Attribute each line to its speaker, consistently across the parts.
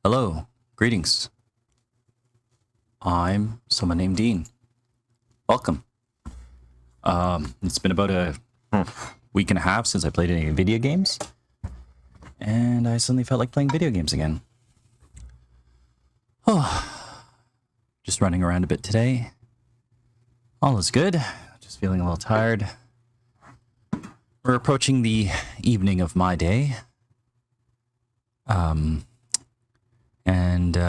Speaker 1: Hello, greetings. I'm SomeoneNamedDean. Welcome. It's been about a week and a half since I played any video games, and I suddenly felt like playing video games again. Oh, just running around a bit today. All is good. Just feeling a little tired. We're approaching the evening of my day.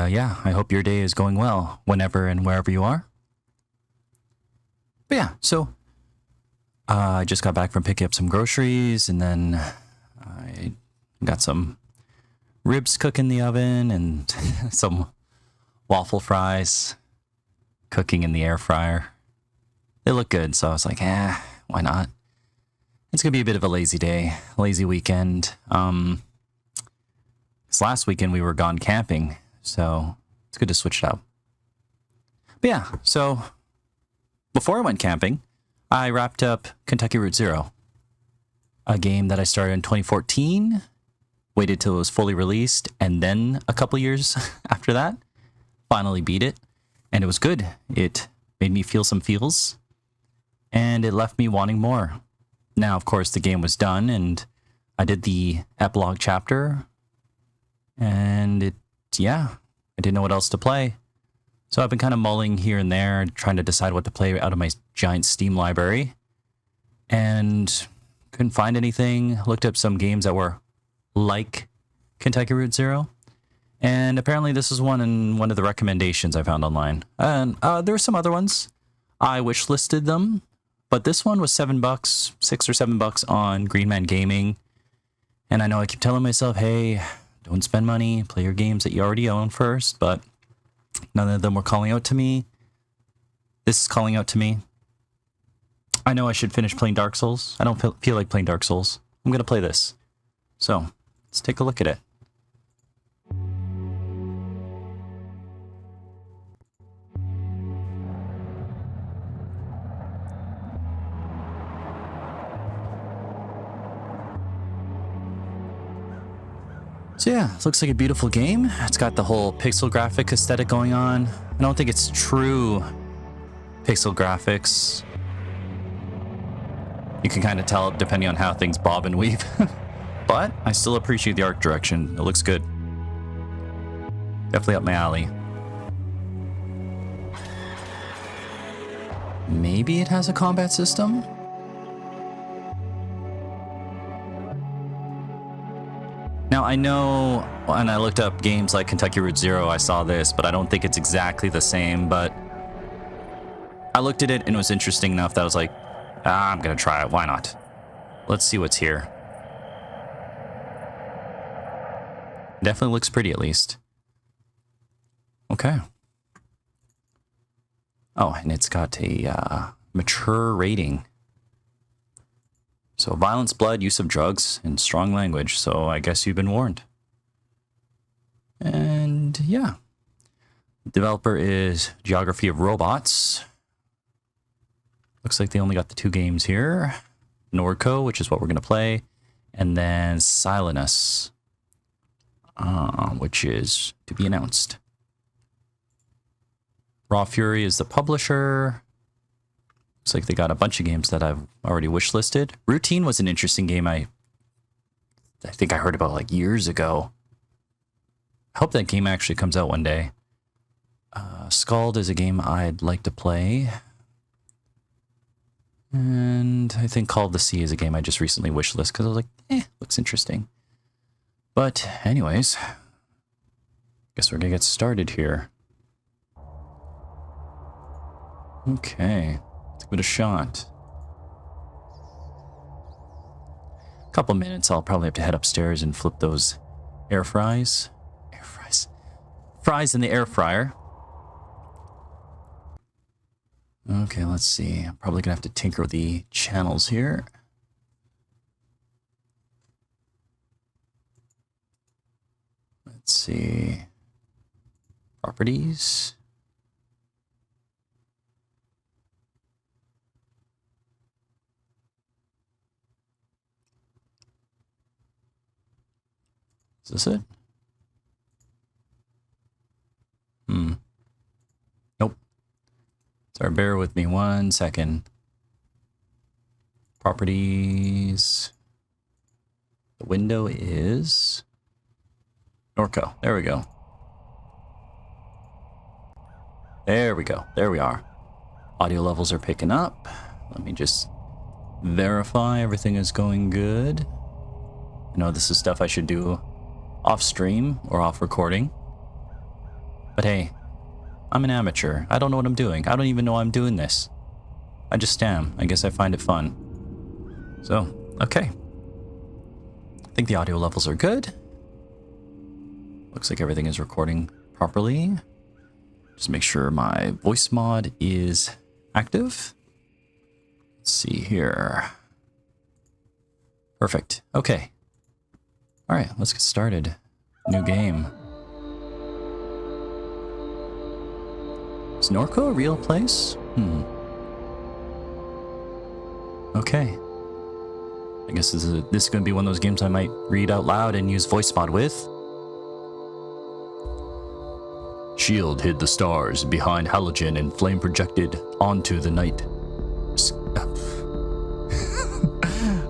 Speaker 1: Yeah, I hope your day is going well whenever and wherever you are. But yeah, so I just got back from picking up some groceries, and then I got some ribs cooking in the oven and some waffle fries cooking in the air fryer. They look good, so I was like, why not? It's gonna be a bit of a lazy day, lazy weekend. This last weekend we were gone camping, so it's good to switch it up. But yeah, so before I went camping, I wrapped up Kentucky Route Zero, a game that I started in 2014, waited till it was fully released, and then a couple years after that, finally beat it, and it was good. It made me feel some feels, and it left me wanting more. Now, of course, the game was done, and I did the epilogue chapter, and I didn't know what else to play. So I've been kind of mulling here and there, trying to decide what to play out of my giant Steam library, and couldn't find anything. Looked up some games that were like Kentucky Route Zero, and apparently this is one of the recommendations I found online. And there were some other ones. I wish listed them, but this one was $7, $6 or $7 on Green Man Gaming. And I know I keep telling myself, hey, don't spend money, play your games that you already own first, but none of them were calling out to me. This is calling out to me. I know I should finish playing Dark Souls. I don't feel like playing Dark Souls. I'm going to play this. So, let's take a look at it. So yeah, it looks like a beautiful game. It's got the whole pixel graphic aesthetic going on. I don't think it's true pixel graphics. You can kind of tell depending on how things bob and weave. But I still appreciate the art direction. It looks good. Definitely up my alley. Maybe it has a combat system? Now, I know when I looked up games like Kentucky Route Zero, I saw this, but I don't think it's exactly the same. But I looked at it and it was interesting enough that I was like, I'm going to try it. Why not? Let's see what's here. Definitely looks pretty, at least. Okay. Oh, and it's got a mature rating. So violence, blood, use of drugs, and strong language. So I guess you've been warned. And yeah. The developer is Geography of Robots. Looks like they only got the 2 games here. Norco, which is what we're going to play. And then Silenus, which is to be announced. Raw Fury is the publisher. Looks like they got a bunch of games that I've already wishlisted. Routine was an interesting game I think I heard about like years ago. I hope that game actually comes out one day. Scald is a game I'd like to play. And I think Call of the Sea is a game I just recently wishlisted because I was like, looks interesting. But anyways, guess we're going to get started here. Okay. Let's give it a shot. A couple minutes, I'll probably have to head upstairs and flip those air fries. Fries in the air fryer. Okay, let's see. I'm probably gonna have to tinker with the channels here. Let's see. Properties. Is this it? Sorry, bear with me 1 second. Properties. The window is Norco. There we go. There we go. There we are. Audio levels are picking up. Let me just verify everything is going good. I know this is stuff I should do off stream or off recording. But hey, I'm an amateur. I don't know what I'm doing. I don't even know I'm doing this. I just am. I guess I find it fun. So, okay. I think the audio levels are good. Looks like everything is recording properly. Just make sure my voice mod is active. Let's see here. Perfect. Okay. All right, let's get started. New game. Is Norco a real place? Okay. I guess this is going to be one of those games I might read out loud and use voice mod with. Shield hid the stars behind halogen and flame projected onto the night.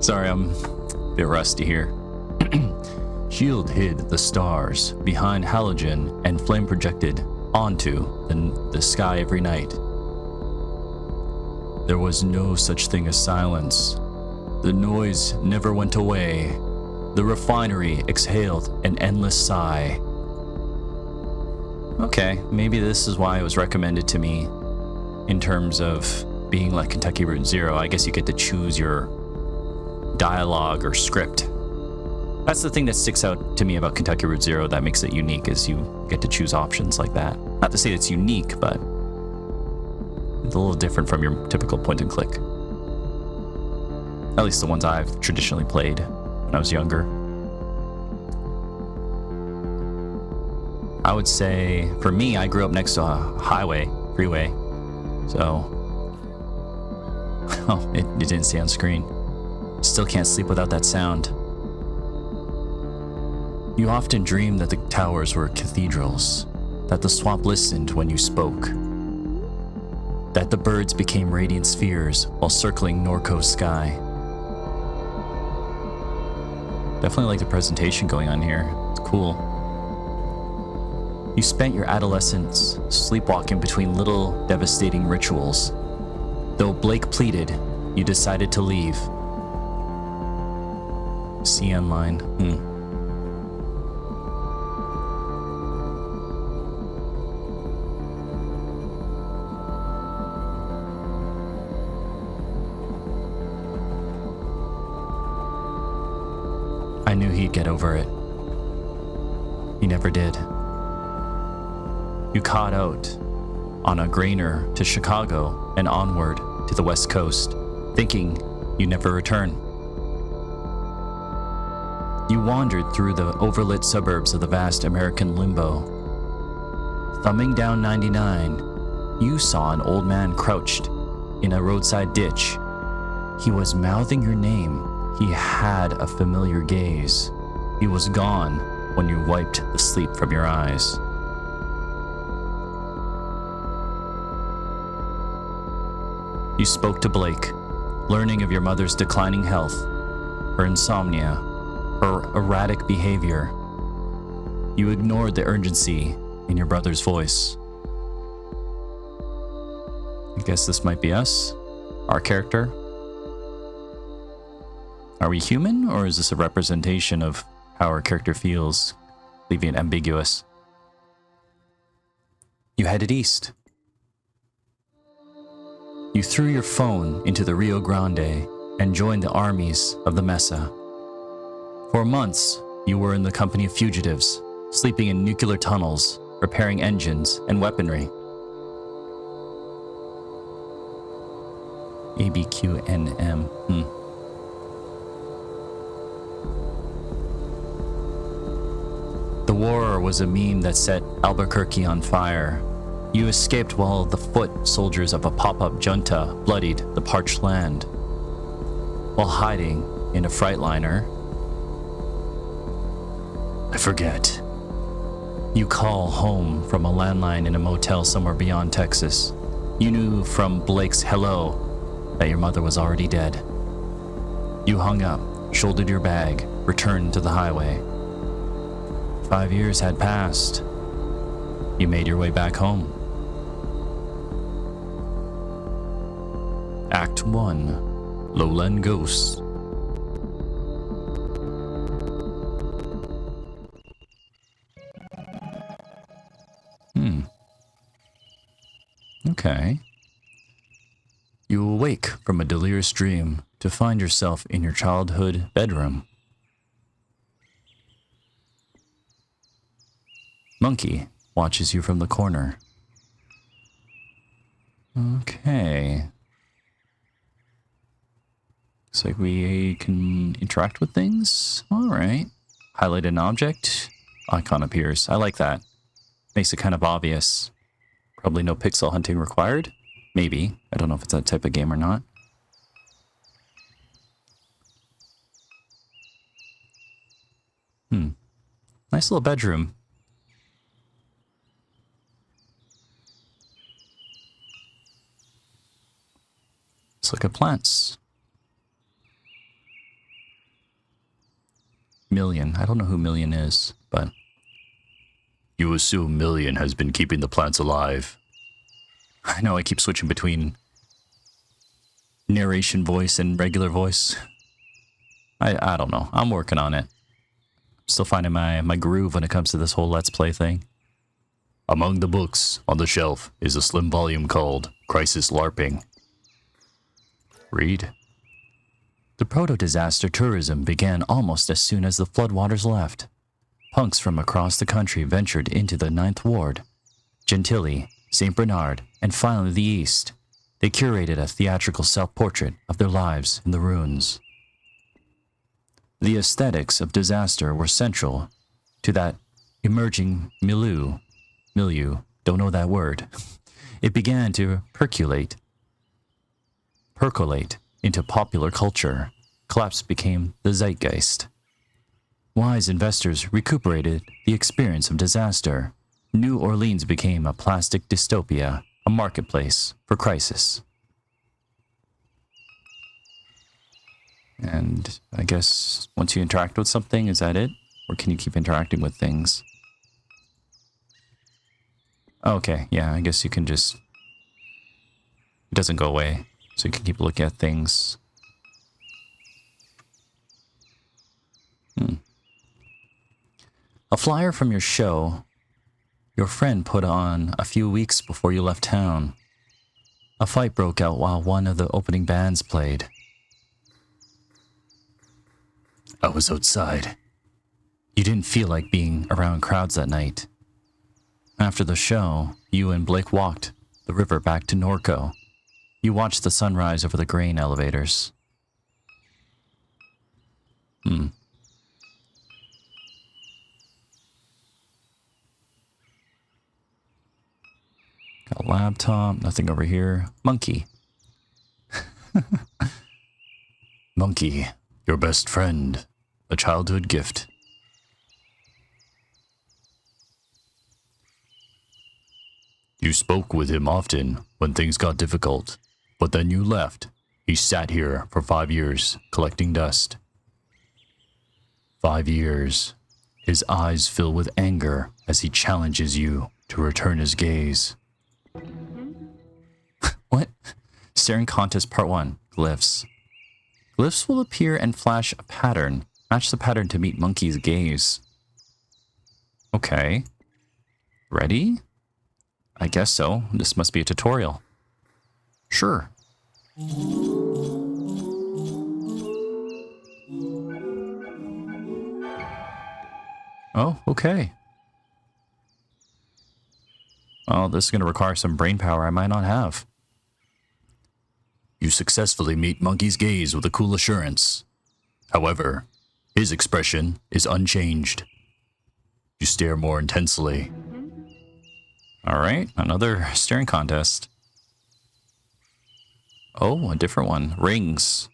Speaker 1: Sorry, I'm a bit rusty here. Shield hid the stars behind halogen and flame projected onto the sky every night. There was no such thing as silence. The noise never went away. The refinery exhaled an endless sigh. Okay, maybe this is why it was recommended to me in terms of being like Kentucky Route Zero. I guess you get to choose your dialogue or script. That's the thing that sticks out to me about Kentucky Route Zero that makes it unique, is you get to choose options like that. Not to say it's unique, but it's a little different from your typical point and click. At least the ones I've traditionally played when I was younger. I would say, for me, I grew up next to a freeway, so... Oh, it didn't stay on screen. Still can't sleep without that sound. You often dreamed that the towers were cathedrals, that the swamp listened when you spoke, that the birds became radiant spheres while circling Norco's sky. Definitely like the presentation going on here. It's cool. You spent your adolescence sleepwalking between little devastating rituals. Though Blake pleaded, you decided to leave. See online. I knew he'd get over it. He never did. You caught out on a grainer to Chicago and onward to the West Coast, thinking you'd never return. You wandered through the overlit suburbs of the vast American limbo. Thumbing down 99, you saw an old man crouched in a roadside ditch. He was mouthing your name. He had a familiar gaze. He was gone when you wiped the sleep from your eyes. You spoke to Blake, learning of your mother's declining health, her insomnia, her erratic behavior. You ignored the urgency in your brother's voice. I guess this might be us, our character. Are we human, or is this a representation of how our character feels, leaving it ambiguous? You headed east. You threw your phone into the Rio Grande and joined the armies of the Mesa. For months, you were in the company of fugitives, sleeping in nuclear tunnels, repairing engines and weaponry. ABQNM. The war was a meme that set Albuquerque on fire. You escaped while the foot soldiers of a pop-up junta bloodied the parched land. While hiding in a Freightliner, I forget. You call home from a landline in a motel somewhere beyond Texas. You knew from Blake's hello that your mother was already dead. You hung up, shouldered your bag, returned to the highway. 5 years had passed. You made your way back home. Act 1. Lowland Ghosts. Okay. You awake from a delirious dream to find yourself in your childhood bedroom. Monkey watches you from the corner. Okay. Looks like we can interact with things. Alright. Highlight an object. Icon appears. I like that. Makes it kind of obvious. Probably no pixel hunting required. Maybe. I don't know if it's that type of game or not. Nice little bedroom. Let's look at plants. Million. I don't know who Million is, but... You assume Million has been keeping the plants alive. I know I keep switching between narration voice and regular voice. I don't know. I'm working on it. Still finding my groove when it comes to this whole Let's Play thing. Among the books on the shelf is a slim volume called Crisis LARPing. Read. The proto-disaster tourism began almost as soon as the floodwaters left. Punks from across the country ventured into the Ninth Ward, Gentilly, St. Bernard, and finally the East. They curated a theatrical self-portrait of their lives in the ruins. The aesthetics of disaster were central to that emerging milieu, don't know that word. It began to percolate into popular culture. Collapse became the zeitgeist. Wise investors recuperated the experience of disaster. New Orleans became a plastic dystopia, a marketplace for crisis. And I guess once you interact with something, is that it? Or can you keep interacting with things? Okay, yeah, I guess you can just... It doesn't go away, so you can keep looking at things. A flyer from your show your friend put on a few weeks before you left town. A fight broke out while one of the opening bands played. I was outside. You didn't feel like being around crowds that night. After the show, you and Blake walked the river back to Norco. You watched the sunrise over the grain elevators. Got a laptop, nothing over here. Monkey. Monkey, your best friend. A childhood gift. You spoke with him often when things got difficult, but then you left. He sat here for 5 years, collecting dust. 5 years. His eyes fill with anger as he challenges you to return his gaze. What? Staring Contest Part 1. Glyphs. Glyphs will appear and flash a pattern. Match the pattern to meet Monkey's gaze. Okay. Ready? I guess so. This must be a tutorial. Sure. Oh, okay. Well, this is going to require some brain power I might not have. You successfully meet Monkey's gaze with a cool assurance. However, his expression is unchanged. You stare more intensely. Alright, another staring contest. Oh, a different one. Rings.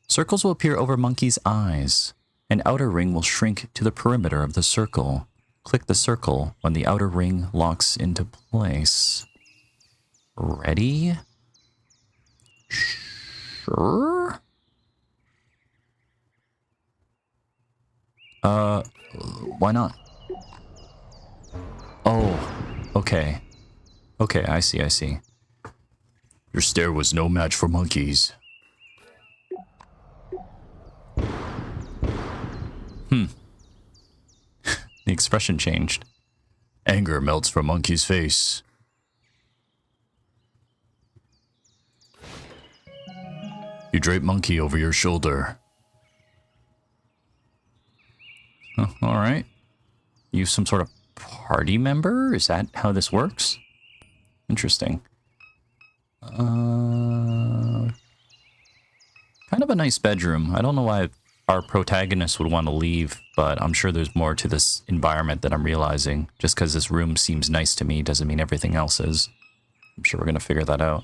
Speaker 1: Circles will appear over Monkey's eyes. An outer ring will shrink to the perimeter of the circle. Click the circle when the outer ring locks into place. Ready? Sure? Why not? Oh, okay. Okay, I see, I see. Your stare was no match for monkeys. The expression changed. Anger melts from monkey's face. You drape monkey over your shoulder. Oh, alright. You some sort of party member? Is that how this works? Interesting. Kind of a nice bedroom. I don't know why our protagonist would want to leave, but I'm sure there's more to this environment that I'm realizing. Just because this room seems nice to me doesn't mean everything else is. I'm sure we're going to figure that out.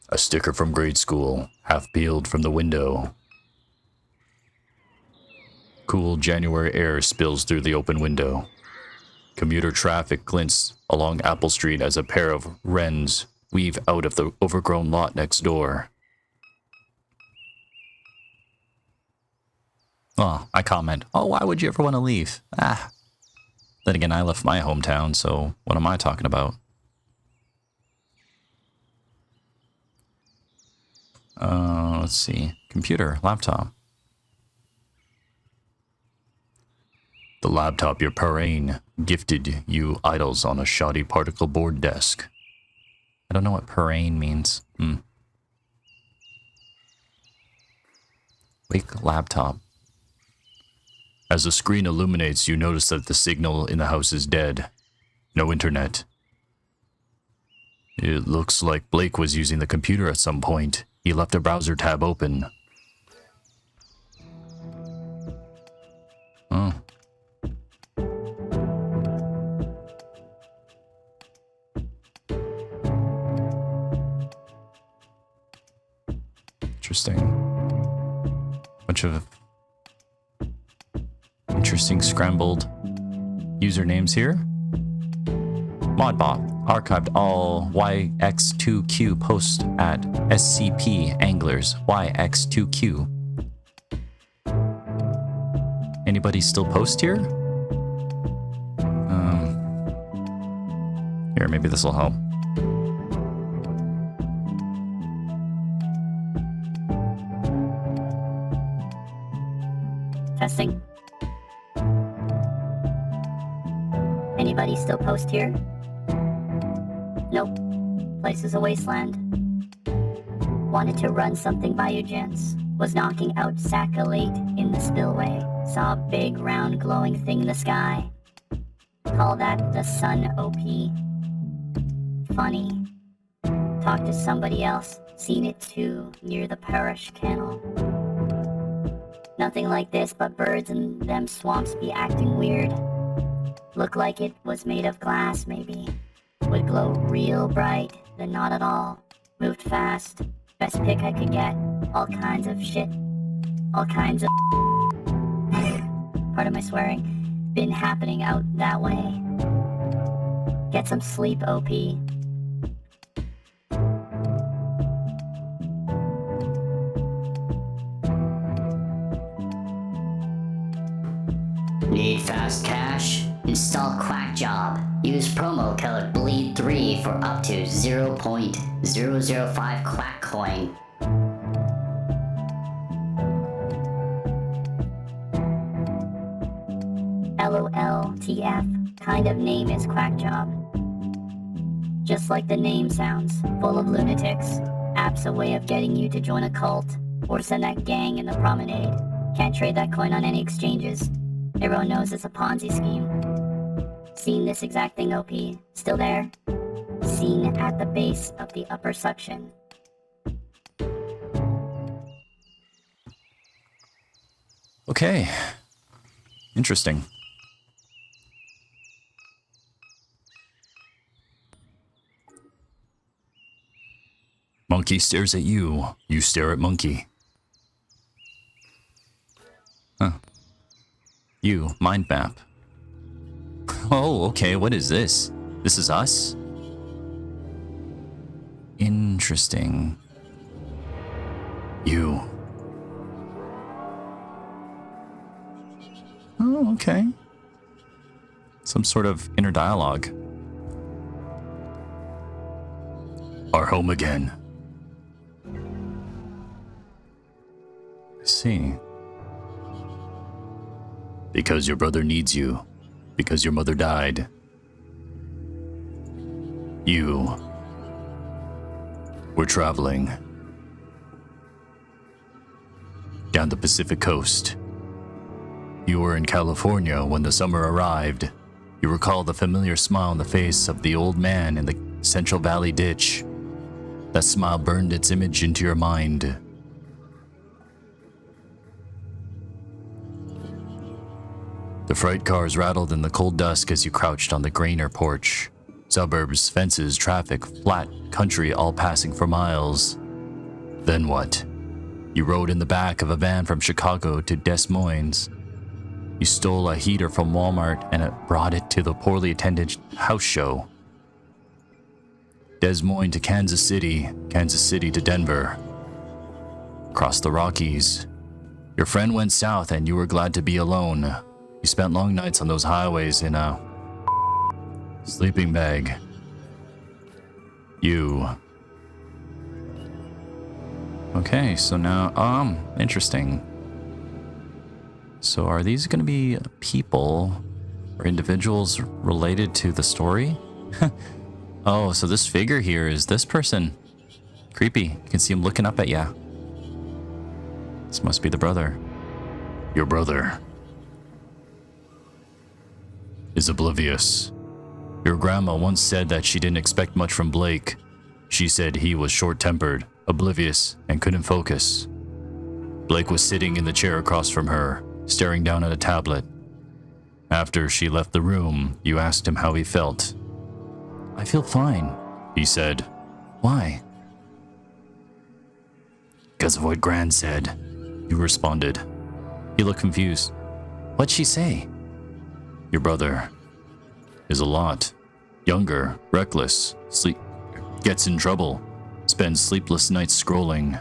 Speaker 1: A sticker from grade school, half peeled from the window. Cool January air spills through the open window. Commuter traffic glints along Apple Street as a pair of wrens weave out of the overgrown lot next door. Oh, I comment, oh, why would you ever want to leave? Ah. Then again, I left my hometown, so what am I talking about? Let's see. Computer, laptop. The laptop your parrain gifted you idles on a shoddy particle board desk. I don't know what parrain means. Wake laptop. As the screen illuminates, you notice that the signal in the house is dead. No internet. It looks like Blake was using the computer at some point. He left a browser tab open. Oh. Interesting. Bunch of interesting scrambled usernames here. Modbot archived all YX2Q posts at SCP Anglers YX2Q. Anybody still post here? Here, maybe this will help.
Speaker 2: Testing. Anybody still post here? Nope. Place is a wasteland. Wanted to run something by you gents. Was knocking out Saccalate in the spillway. Saw a big round glowing thing in the sky. Call that the sun OP. Funny. Talked to somebody else. Seen it too, near the parish kennel. Nothing like this, but birds in them swamps be acting weird. Look like it was made of glass, maybe. Would glow real bright, then not at all. Moved fast. Best pick I could get. All kinds of shit. All kinds of pardon my swearing. Been happening out that way. Get some sleep, OP.
Speaker 3: Need fast cash? Install Quack Job. Use promo code BLEED3 for up to 0.005 Quack Coin.
Speaker 2: LOLTF. Kind of name is Quack Job. Just like the name sounds, full of lunatics. App's a way of getting you to join a cult, or send that gang in the promenade. Can't trade that coin on any exchanges. Everyone knows it's a Ponzi scheme. Seen this exact thing, OP. Still there? Seen at the base of the upper suction.
Speaker 1: Okay. Interesting. Monkey stares at you. You stare at monkey. Huh. You, mind map. Oh, okay, what is this? This is us? Interesting. You. Oh, okay. Some sort of inner dialogue. Our home again. I see. Because your brother needs you. Because your mother died. You. We're traveling. Down the Pacific coast. You were in California when the summer arrived. You recall the familiar smile on the face of the old man in the Central Valley ditch. That smile burned its image into your mind. The freight cars rattled in the cold dusk as you crouched on the Grainer porch. Suburbs, fences, traffic, flat country all passing for miles. Then what? You rode in the back of a van from Chicago to Des Moines. You stole a heater from Walmart and brought it to the poorly attended house show. Des Moines to Kansas City to Denver. Across the Rockies. Your friend went south and you were glad to be alone. You spent long nights on those highways in a sleeping bag. You. Okay, so now, interesting. So are these going to be people or individuals related to the story? Oh, so this figure here is this person. Creepy. You can see him looking up at ya. This must be the brother. Your brother is oblivious. Your grandma once said that she didn't expect much from Blake. She said he was short-tempered, oblivious, and couldn't focus. Blake was sitting in the chair across from her, staring down at a tablet. After she left the room, you asked him how he felt. I feel fine, he said. Why? Because of what Gran said, you responded. He looked confused. What'd she say? Your brother is a lot. Younger, reckless, gets in trouble, spends sleepless nights scrolling.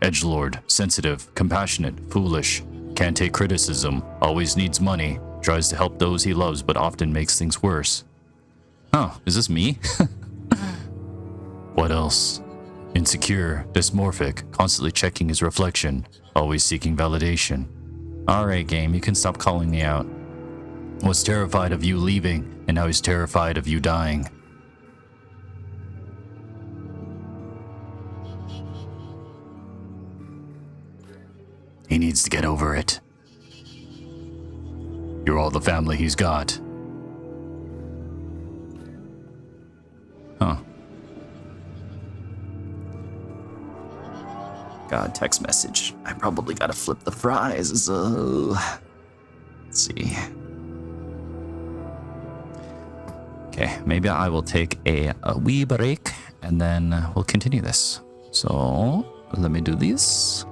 Speaker 1: Edgelord, sensitive, compassionate, foolish, can't take criticism, always needs money, tries to help those he loves but often makes things worse. Oh, is this me? What else? Insecure, dysmorphic, constantly checking his reflection, always seeking validation. Alright, game, you can stop calling me out. Was terrified of you leaving, and now he's terrified of you dying. He needs to get over it. You're all the family he's got. Huh. God, text message. I probably gotta flip the fries. Let's see. Okay, maybe I will take a wee break and then we'll continue this. So, let me do this.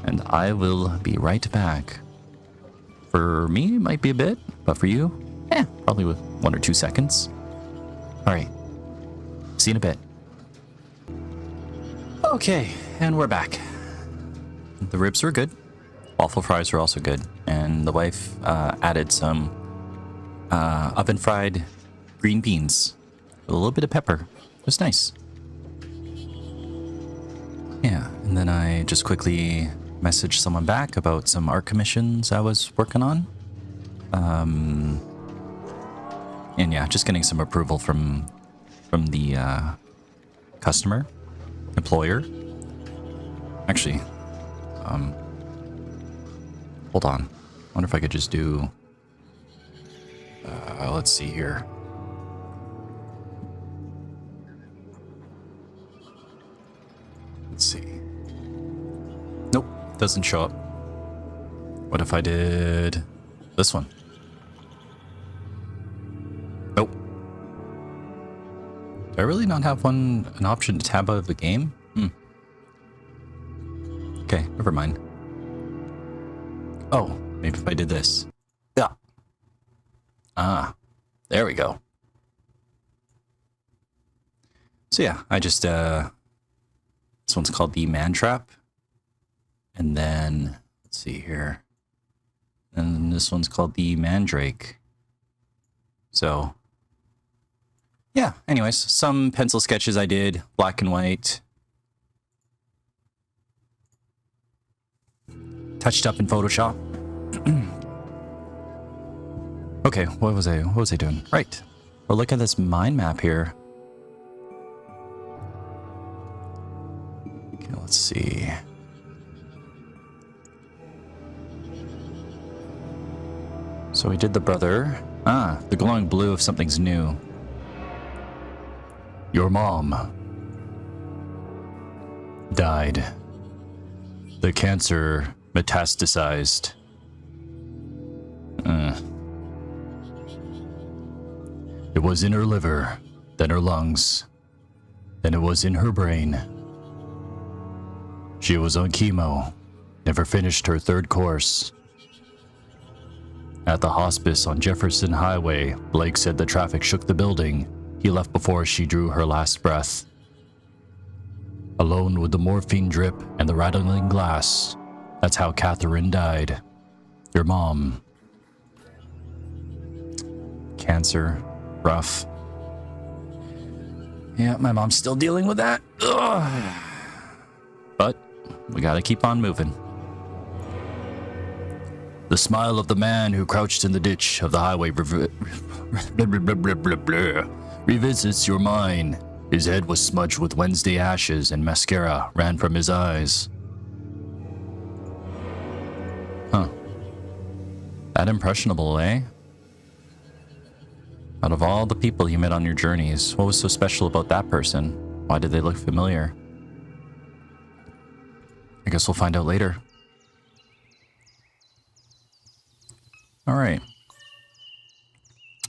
Speaker 1: And I will be right back. For me, it might be a bit, but for you, probably with 1 or 2 seconds. Alright. See you in a bit. Okay, and we're back. The ribs were good. Waffle fries were also good. And the wife added some oven fried green beans with a little bit of pepper. It was nice. Yeah, and then I just quickly messaged someone back about some art commissions I was working on. And yeah, just getting some approval from the customer, employer. Actually, hold on. I wonder if I could just do, let's see here. Let's see. Nope, doesn't show up. What if I did this one? Nope. Do I really not have an option to tab out of the game? Okay, never mind. Oh, maybe if I did this. Yeah. Ah. There we go. So yeah, I just, this one's called the Man Trap. And then, let's see here. And this one's called the Mandrake. So, yeah, anyways, some pencil sketches I did, black and white. Touched up in Photoshop. Okay, what was I doing? Right. Well, look at this mind map here. Okay, let's see. So we did the brother. Ah, the glowing blue of something's new. Your mom died. The cancer metastasized. It was in her liver, then her lungs, then it was in her brain. She was on chemo, never finished her third course. At the hospice on Jefferson Highway, Blake said the traffic shook the building. He left before she drew her last breath. Alone with the morphine drip and the rattling glass. That's how Catherine died. Your mom. Cancer. Rough. Yeah, my mom's still dealing with that. Ugh. But we gotta keep on moving. The smile of the man who crouched in the ditch of the highway revisits your mind. His head was smudged with Wednesday ashes and mascara ran from his eyes. Huh. That impressionable, eh? Out of all the people you met on your journeys, what was so special about that person? Why did they look familiar? I guess we'll find out later. Alright.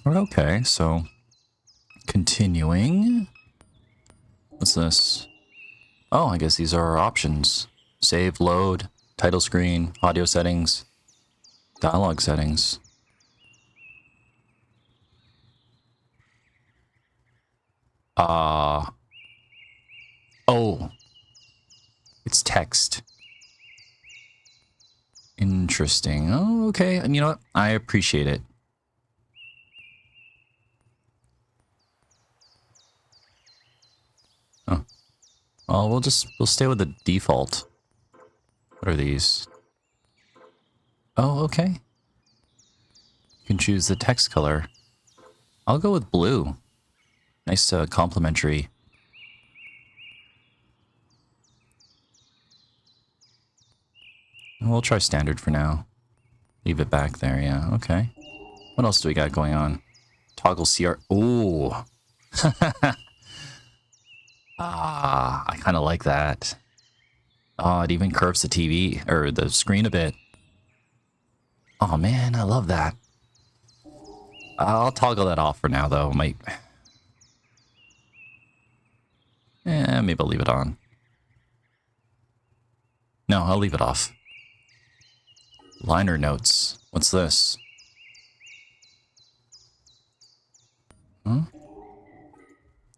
Speaker 1: Okay, so continuing. What's this? Oh, I guess these are our options. Save, load, title screen, audio settings, dialogue settings. Oh. It's text. Interesting. Oh, okay. And you know what? I appreciate it. Oh. Well, we'll stay with the default. What are these? Oh, okay. You can choose the text color. I'll go with blue. Nice complimentary. We'll try standard for now. Leave it back there, yeah, okay. What else do we got going on? Toggle CR. Ooh. I kind of like that. Oh, it even curves the TV, or the screen a bit. Oh man, I love that. I'll toggle that off for now, though. Maybe I'll leave it on. No, I'll leave it off. Liner notes. What's this? Huh?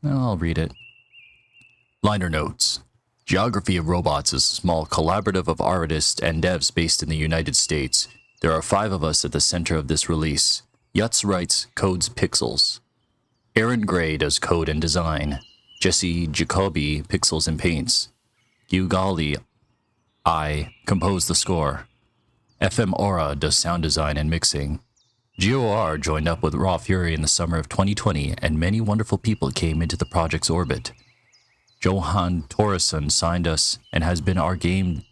Speaker 1: No, I'll read it. Liner notes. Geography of Robots is a small collaborative of artists and devs based in the United States. There are 5 of us at the center of this release. Yutz writes, codes pixels. Aaron Gray does code and design. Jesse Jacoby pixels and paints. Ugali I compose the score. FM Aura does sound design and mixing. GOR joined up with Raw Fury in the summer of 2020, and many wonderful people came into the project's orbit. Johan Torresson signed us and has been our game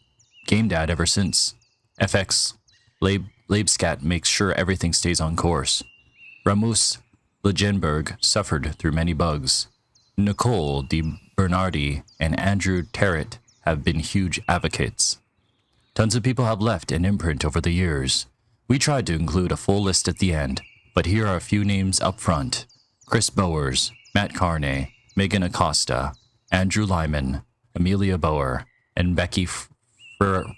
Speaker 1: dad ever since. FX Labescat makes sure everything stays on course. Ramus Legenberg suffered through many bugs. Nicole Di Bernardi and Andrew Terrett have been huge advocates. Tons of people have left an imprint over the years. We tried to include a full list at the end, but here are a few names up front. Chris Bowers, Matt Carney, Megan Acosta, Andrew Lyman, Amelia Bauer, and Becky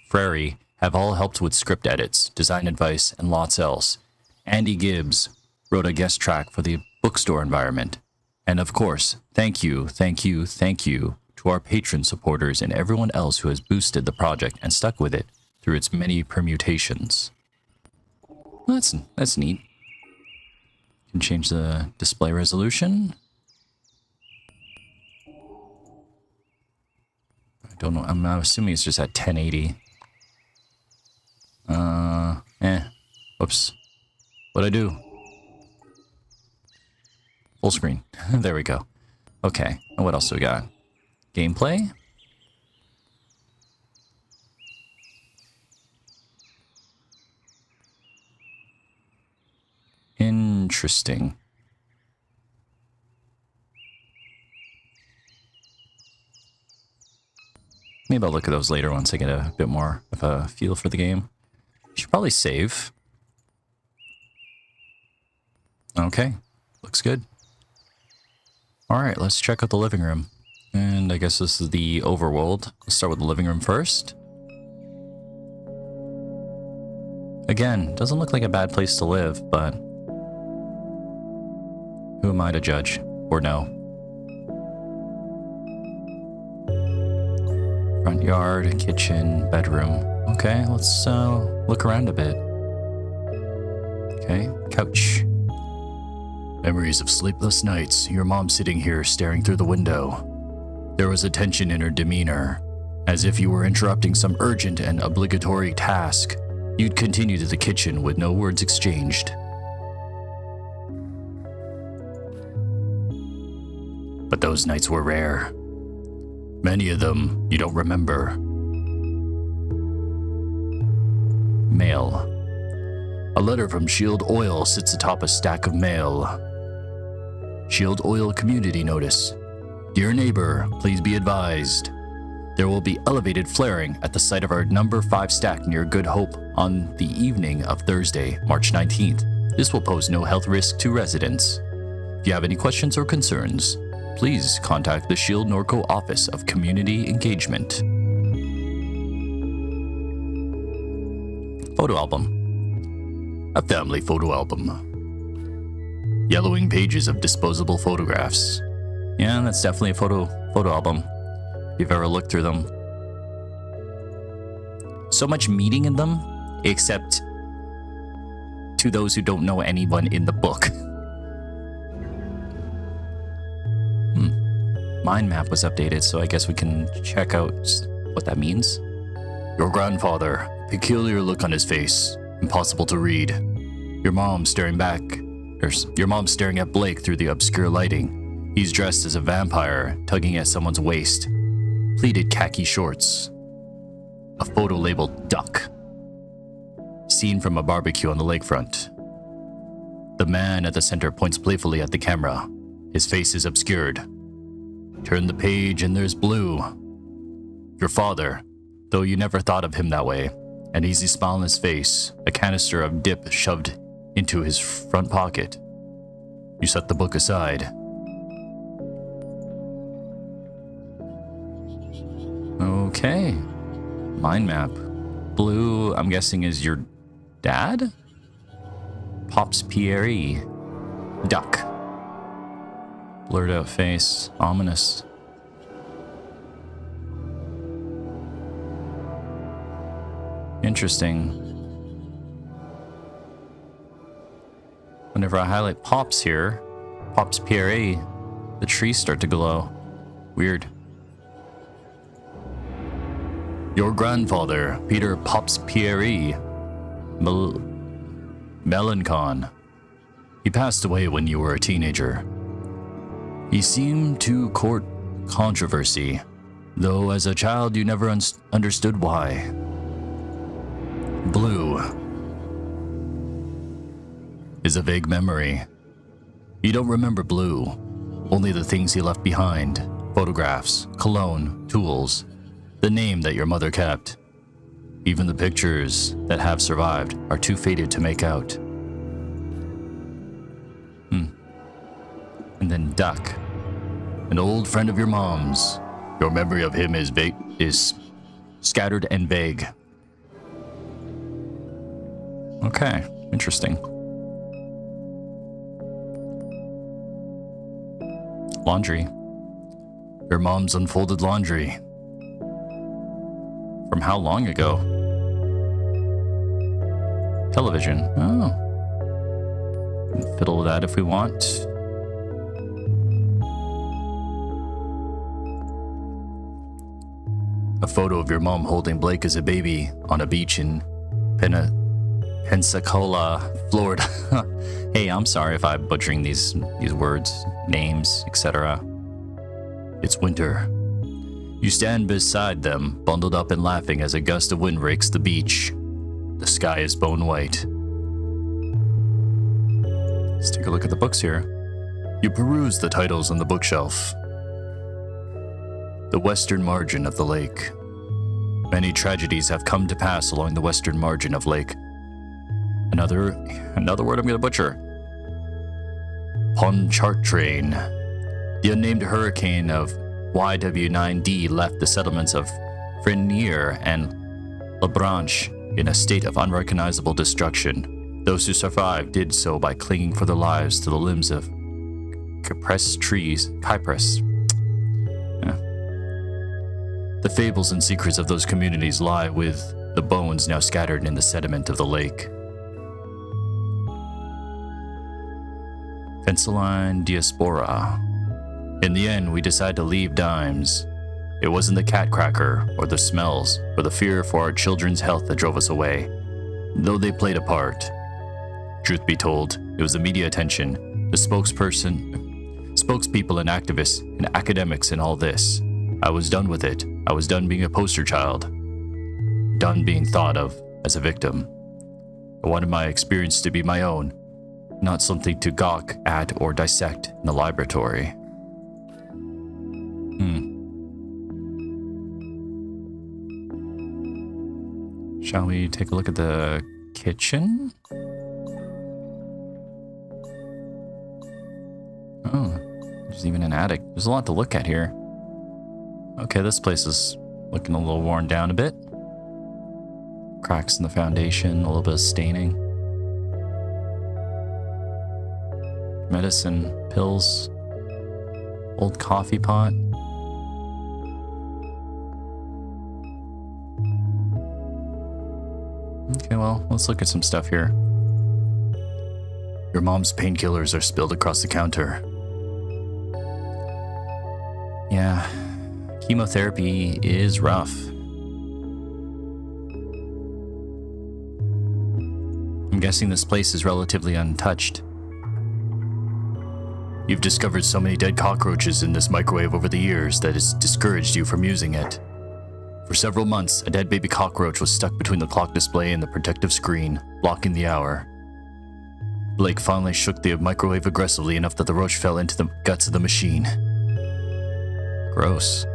Speaker 1: Frary have all helped with script edits, design advice, and lots else. Andy Gibbs, wrote a guest track for the bookstore environment. And of course, thank you to our patron supporters and everyone else who has boosted the project and stuck with it through its many permutations. Well, that's neat. Can change the display resolution. I don't know. I'm assuming it's just at 1080. Oops. What'd I do? Full screen. There we go. Okay. And what else do we got? Gameplay? Interesting. Maybe I'll look at those later once I get a bit more of a feel for the game. Should probably save. Okay. Looks good. Alright, let's check out the living room. And I guess this is the overworld. Let's start with the living room first. Again, doesn't look like a bad place to live, but who am I to judge or know? Front yard, kitchen, bedroom. Okay, let's look around a bit. Okay, couch. Memories of sleepless nights, your mom sitting here staring through the window. There was a tension in her demeanor, as if you were interrupting some urgent and obligatory task. You'd continue to the kitchen with no words exchanged. But those nights were rare. Many of them you don't remember. Mail. A letter from Shield Oil sits atop a stack of mail. Shield Oil Community Notice. Dear neighbor, please be advised. There will be elevated flaring at the site of our number 5 stack near Good Hope on the evening of Thursday, March 19th. This will pose no health risk to residents. If you have any questions or concerns, please contact the Shield Norco Office of Community Engagement. Photo album. A family photo album. Yellowing pages of disposable photographs. Yeah, that's definitely a photo album. If you've ever looked through them. So much meaning in them, except to those who don't know anyone in the book. Mind map was updated, so I guess we can check out what that means. Your grandfather, peculiar look on his face, impossible to read. Your mom staring at Blake through the obscure lighting. He's dressed as a vampire, tugging at someone's waist. Pleated khaki shorts. A photo labeled duck. Seen from a barbecue on the lakefront. The man at the center points playfully at the camera. His face is obscured. Turn the page and there's Blue. Your father, though you never thought of him that way. An easy smile on his face, a canister of dip shoved into his front pocket. You set the book aside. Okay. Mind map. Blue, I'm guessing, is your dad? Pops Pierre. Duck. Blurred out face. Ominous. Interesting. Whenever I highlight Pops here, Pops Pierre, the trees start to glow. Weird. Your grandfather, Peter Pops Pierre, Melancon. He passed away when you were a teenager. He seemed to court controversy, though as a child you never understood why. Blue is a vague memory. You don't remember Blue, only the things he left behind. Photographs, cologne, tools, the name that your mother kept. Even the pictures that have survived are too faded to make out. And then Duck, an old friend of your mom's. Your memory of him is scattered and vague. Okay, interesting. Laundry. Your mom's unfolded laundry. From how long ago? Television. Oh. We can fiddle with that if we want. A photo of your mom holding Blake as a baby on a beach in Pensacola, Florida. Hey, I'm sorry if I'm butchering these words, names, etc. It's winter. You stand beside them, bundled up and laughing as a gust of wind rakes the beach. The sky is bone white. Let's take a look at the books here. You peruse the titles on the bookshelf. The western margin of the lake. Many tragedies have come to pass along the western margin of lake. Another word I'm going to butcher. Pontchartrain. The unnamed hurricane of YW9D left the settlements of Frenier and La Branche in a state of unrecognizable destruction. Those who survived did so by clinging for their lives to the limbs of cypress trees. The fables and secrets of those communities lie with the bones now scattered in the sediment of the lake. Fenceline diaspora. In the end, we decided to leave Dimes. It wasn't the cat cracker, or the smells, or the fear for our children's health that drove us away, though they played a part. Truth be told, it was the media attention, the spokespeople and activists and academics and all this. I was done with it. I was done being a poster child. Done being thought of as a victim. I wanted my experience to be my own, not something to gawk at or dissect in the laboratory. Shall we take a look at the kitchen? Oh, there's even an attic. There's a lot to look at here. Okay, this place is looking a little worn down a bit. Cracks in the foundation, a little bit of staining. Medicine, pills, old coffee pot. Okay, well, let's look at some stuff here. Your mom's painkillers are spilled across the counter. Yeah, chemotherapy is rough. I'm guessing this place is relatively untouched. You've discovered so many dead cockroaches in this microwave over the years that it's discouraged you from using it. For several months, a dead baby cockroach was stuck between the clock display and the protective screen, blocking the hour. Blake finally shook the microwave aggressively enough that the roach fell into the guts of the machine. Gross.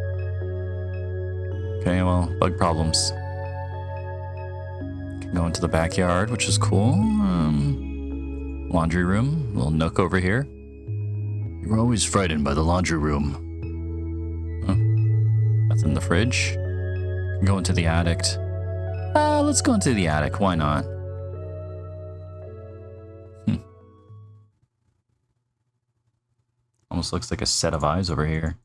Speaker 1: Okay, well, bug problems. Can go into the backyard, which is cool. Laundry room, little nook over here. You were always frightened by the laundry room. Huh. Nothing in the fridge. Can go into the attic. Let's go into the attic. Why not? Almost looks like a set of eyes over here.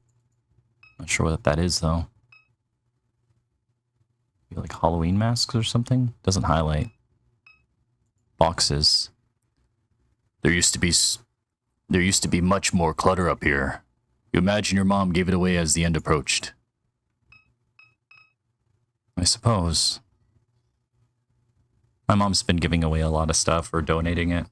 Speaker 1: Not sure what that is though. Maybe like Halloween masks or something? Doesn't highlight. Boxes. There used to be much more clutter up here. You imagine your mom gave it away as the end approached. I suppose. My mom's been giving away a lot of stuff or donating it.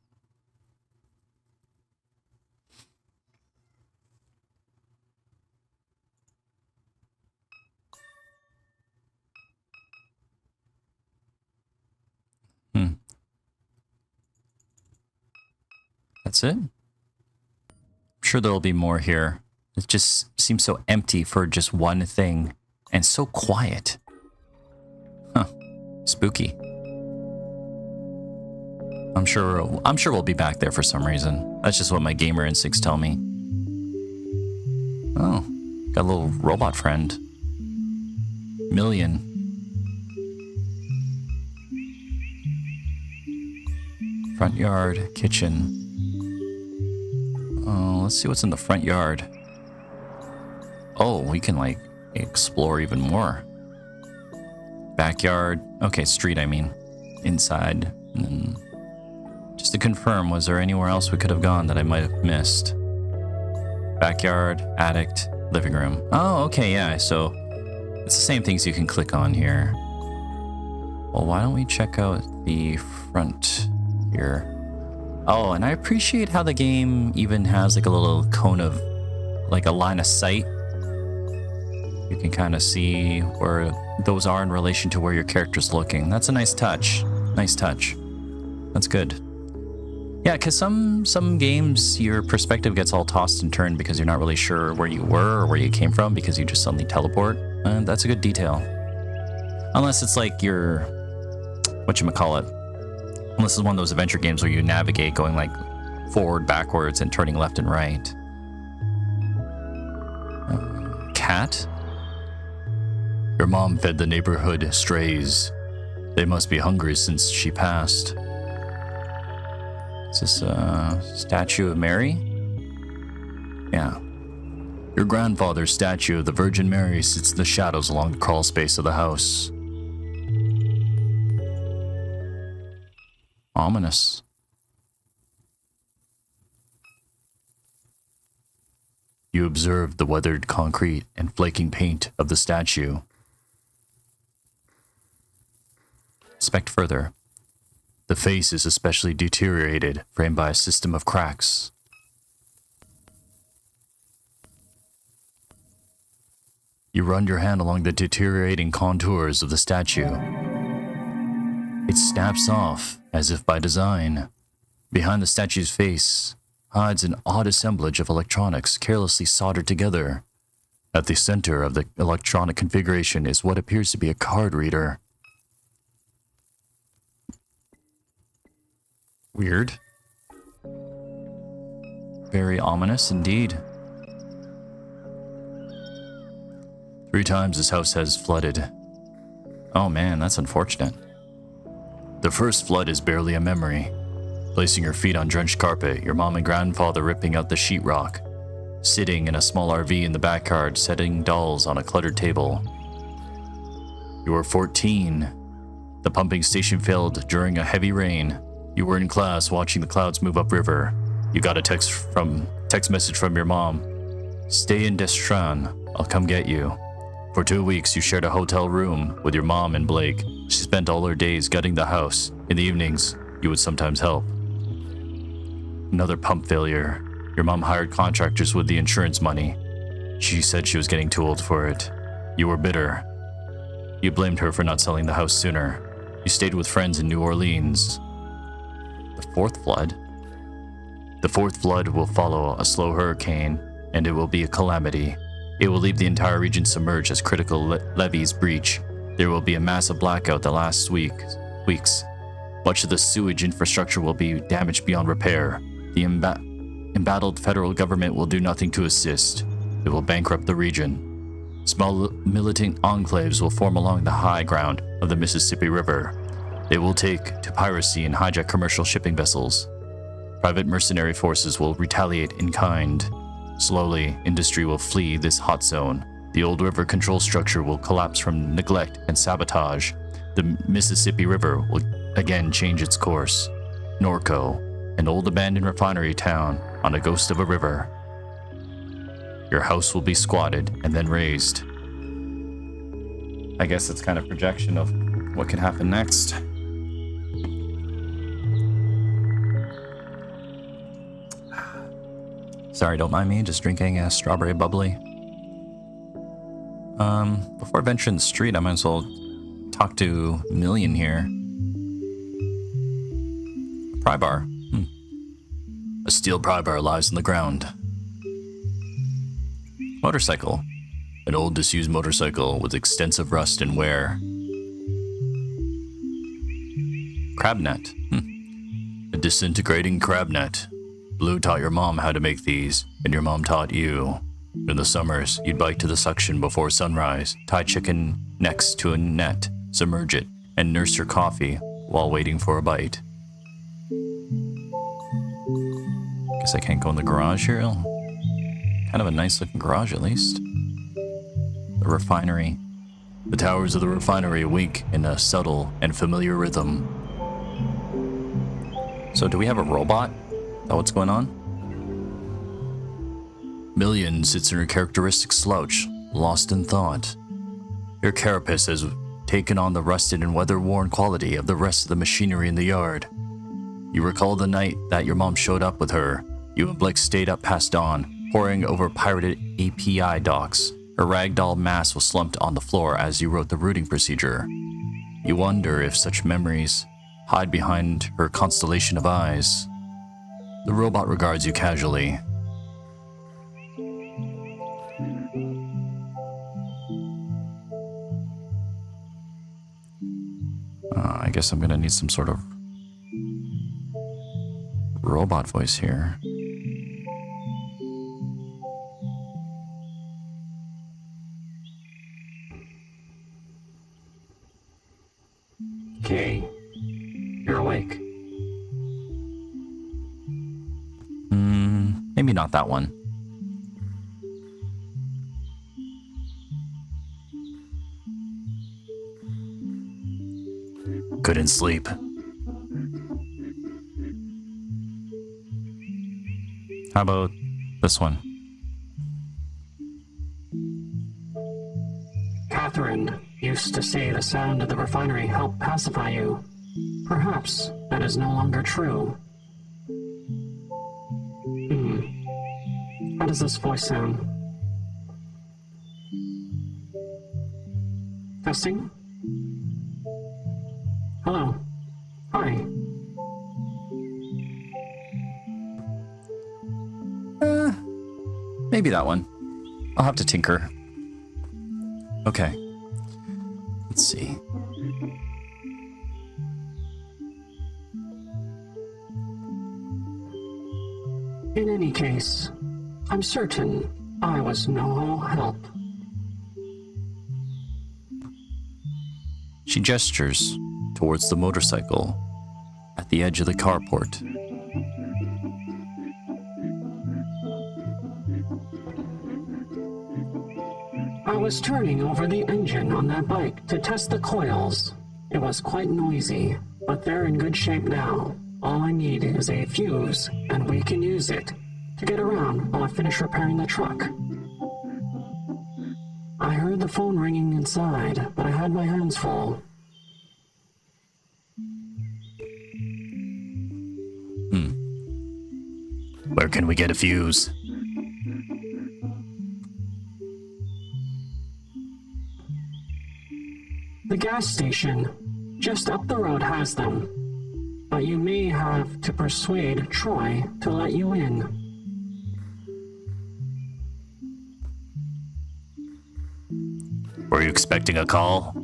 Speaker 1: That's it? I'm sure there'll be more here. It just seems so empty for just one thing. And so quiet. Huh. Spooky. I'm sure we'll be back there for some reason. That's just what my gamer instincts tell me. Oh, got a little robot friend. Million. Front yard, kitchen. Oh, let's see what's in the front yard. Oh, we can like explore even more. Backyard. Okay, street, I mean. Inside. And then just to confirm, was there anywhere else we could have gone that I might have missed? Backyard, attic, living room. Oh, okay, yeah. So it's the same things you can click on here. Well, why don't we check out the front here? Oh, and I appreciate how the game even has like a little cone of like a line of sight. You can kind of see where those are in relation to where your character's looking. That's a nice touch. Nice touch. That's good. Yeah, because some games, your perspective gets all tossed and turned because you're not really sure where you were or where you came from because you just suddenly teleport. And that's a good detail. Unless it's like your... whatchamacallit. Unless it's one of those adventure games where you navigate going like forward, backwards, and turning left and right. Cat? Your mom fed the neighborhood strays. They must be hungry since she passed. Is this a statue of Mary? Yeah. Your grandfather's statue of the Virgin Mary sits in the shadows along the crawl space of the house. Ominous. You observe the weathered concrete and flaking paint of the statue. Inspect further. The face is especially deteriorated, framed by a system of cracks. You run your hand along the deteriorating contours of the statue. It snaps off, as if by design. Behind the statue's face hides an odd assemblage of electronics carelessly soldered together. At the center of the electronic configuration is what appears to be a card reader. Weird. Very ominous indeed. 3 times this house has flooded. Oh man, that's unfortunate. The first flood is barely a memory. Placing your feet on drenched carpet, your mom and grandfather ripping out the sheetrock, sitting in a small RV in the backyard, setting dolls on a cluttered table. You were 14. The pumping station failed during a heavy rain. You were in class watching the clouds move upriver. You got a text message from your mom. Stay in Destran, I'll come get you. For 2 weeks, you shared a hotel room with your mom and Blake. She spent all her days gutting the house. In the evenings, you would sometimes help. Another pump failure. Your mom hired contractors with the insurance money. She said she was getting too old for it. You were bitter. You blamed her for not selling the house sooner. You stayed with friends in New Orleans. The fourth flood? The fourth flood will follow a slow hurricane, and it will be a calamity. It will leave the entire region submerged as critical levees breach. There will be a massive blackout that lasts weeks. Much of the sewage infrastructure will be damaged beyond repair. The embattled federal government will do nothing to assist. It will bankrupt the region. Small militant enclaves will form along the high ground of the Mississippi River. They will take to piracy and hijack commercial shipping vessels. Private mercenary forces will retaliate in kind. Slowly, industry will flee this hot zone. The old river control structure will collapse from neglect and sabotage. The Mississippi River will again change its course. Norco, an old abandoned refinery town on a ghost of a river. Your house will be squatted and then raised. I guess it's kind of projection of what could happen next. Sorry, don't mind me, just drinking a strawberry bubbly. Before venturing the street, I might as well talk to Million here. Pry bar. A steel pry bar lies on the ground. Motorcycle. An old disused motorcycle with extensive rust and wear. Crab net. A disintegrating crab net. Blue taught your mom how to make these, and your mom taught you. In the summers, you'd bike to the suction before sunrise, tie chicken necks to a net, submerge it, and nurse your coffee while waiting for a bite. Guess I can't go in the garage here. Kind of a nice looking garage at least. The refinery. The towers of the refinery wink in a subtle and familiar rhythm. So do we have a robot? Is that what's going on? Million sits in her characteristic slouch, lost in thought. Your carapace has taken on the rusted and weather-worn quality of the rest of the machinery in the yard. You recall the night that your mom showed up with her. You and Blake stayed up past dawn, poring over pirated API docs. Her ragdoll mass was slumped on the floor as you wrote the routing procedure. You wonder if such memories hide behind her constellation of eyes. The robot regards you casually. I guess I'm gonna need some sort of robot voice here.
Speaker 4: Kay, you're awake.
Speaker 1: Maybe not that one. Couldn't sleep. How about this one?
Speaker 4: Catherine used to say the sound of the refinery helped pacify you. Perhaps that is no longer true. How does this voice sound? Testing? Hello. Hi.
Speaker 1: Maybe that one. I'll have to tinker. Okay. Let's see.
Speaker 4: In any case, I'm certain I was no help.
Speaker 1: She gestures towards the motorcycle at the edge of the carport.
Speaker 4: I was turning over the engine on that bike to test the coils. It was quite noisy, but they're in good shape now. All I need is a fuse, and we can use it to get around while I finish repairing the truck. I heard the phone ringing inside, but I had my hands full.
Speaker 1: Where can we get a fuse?
Speaker 4: The gas station just up the road has them, but you may have to persuade Troy to let you in.
Speaker 1: Were you expecting a call?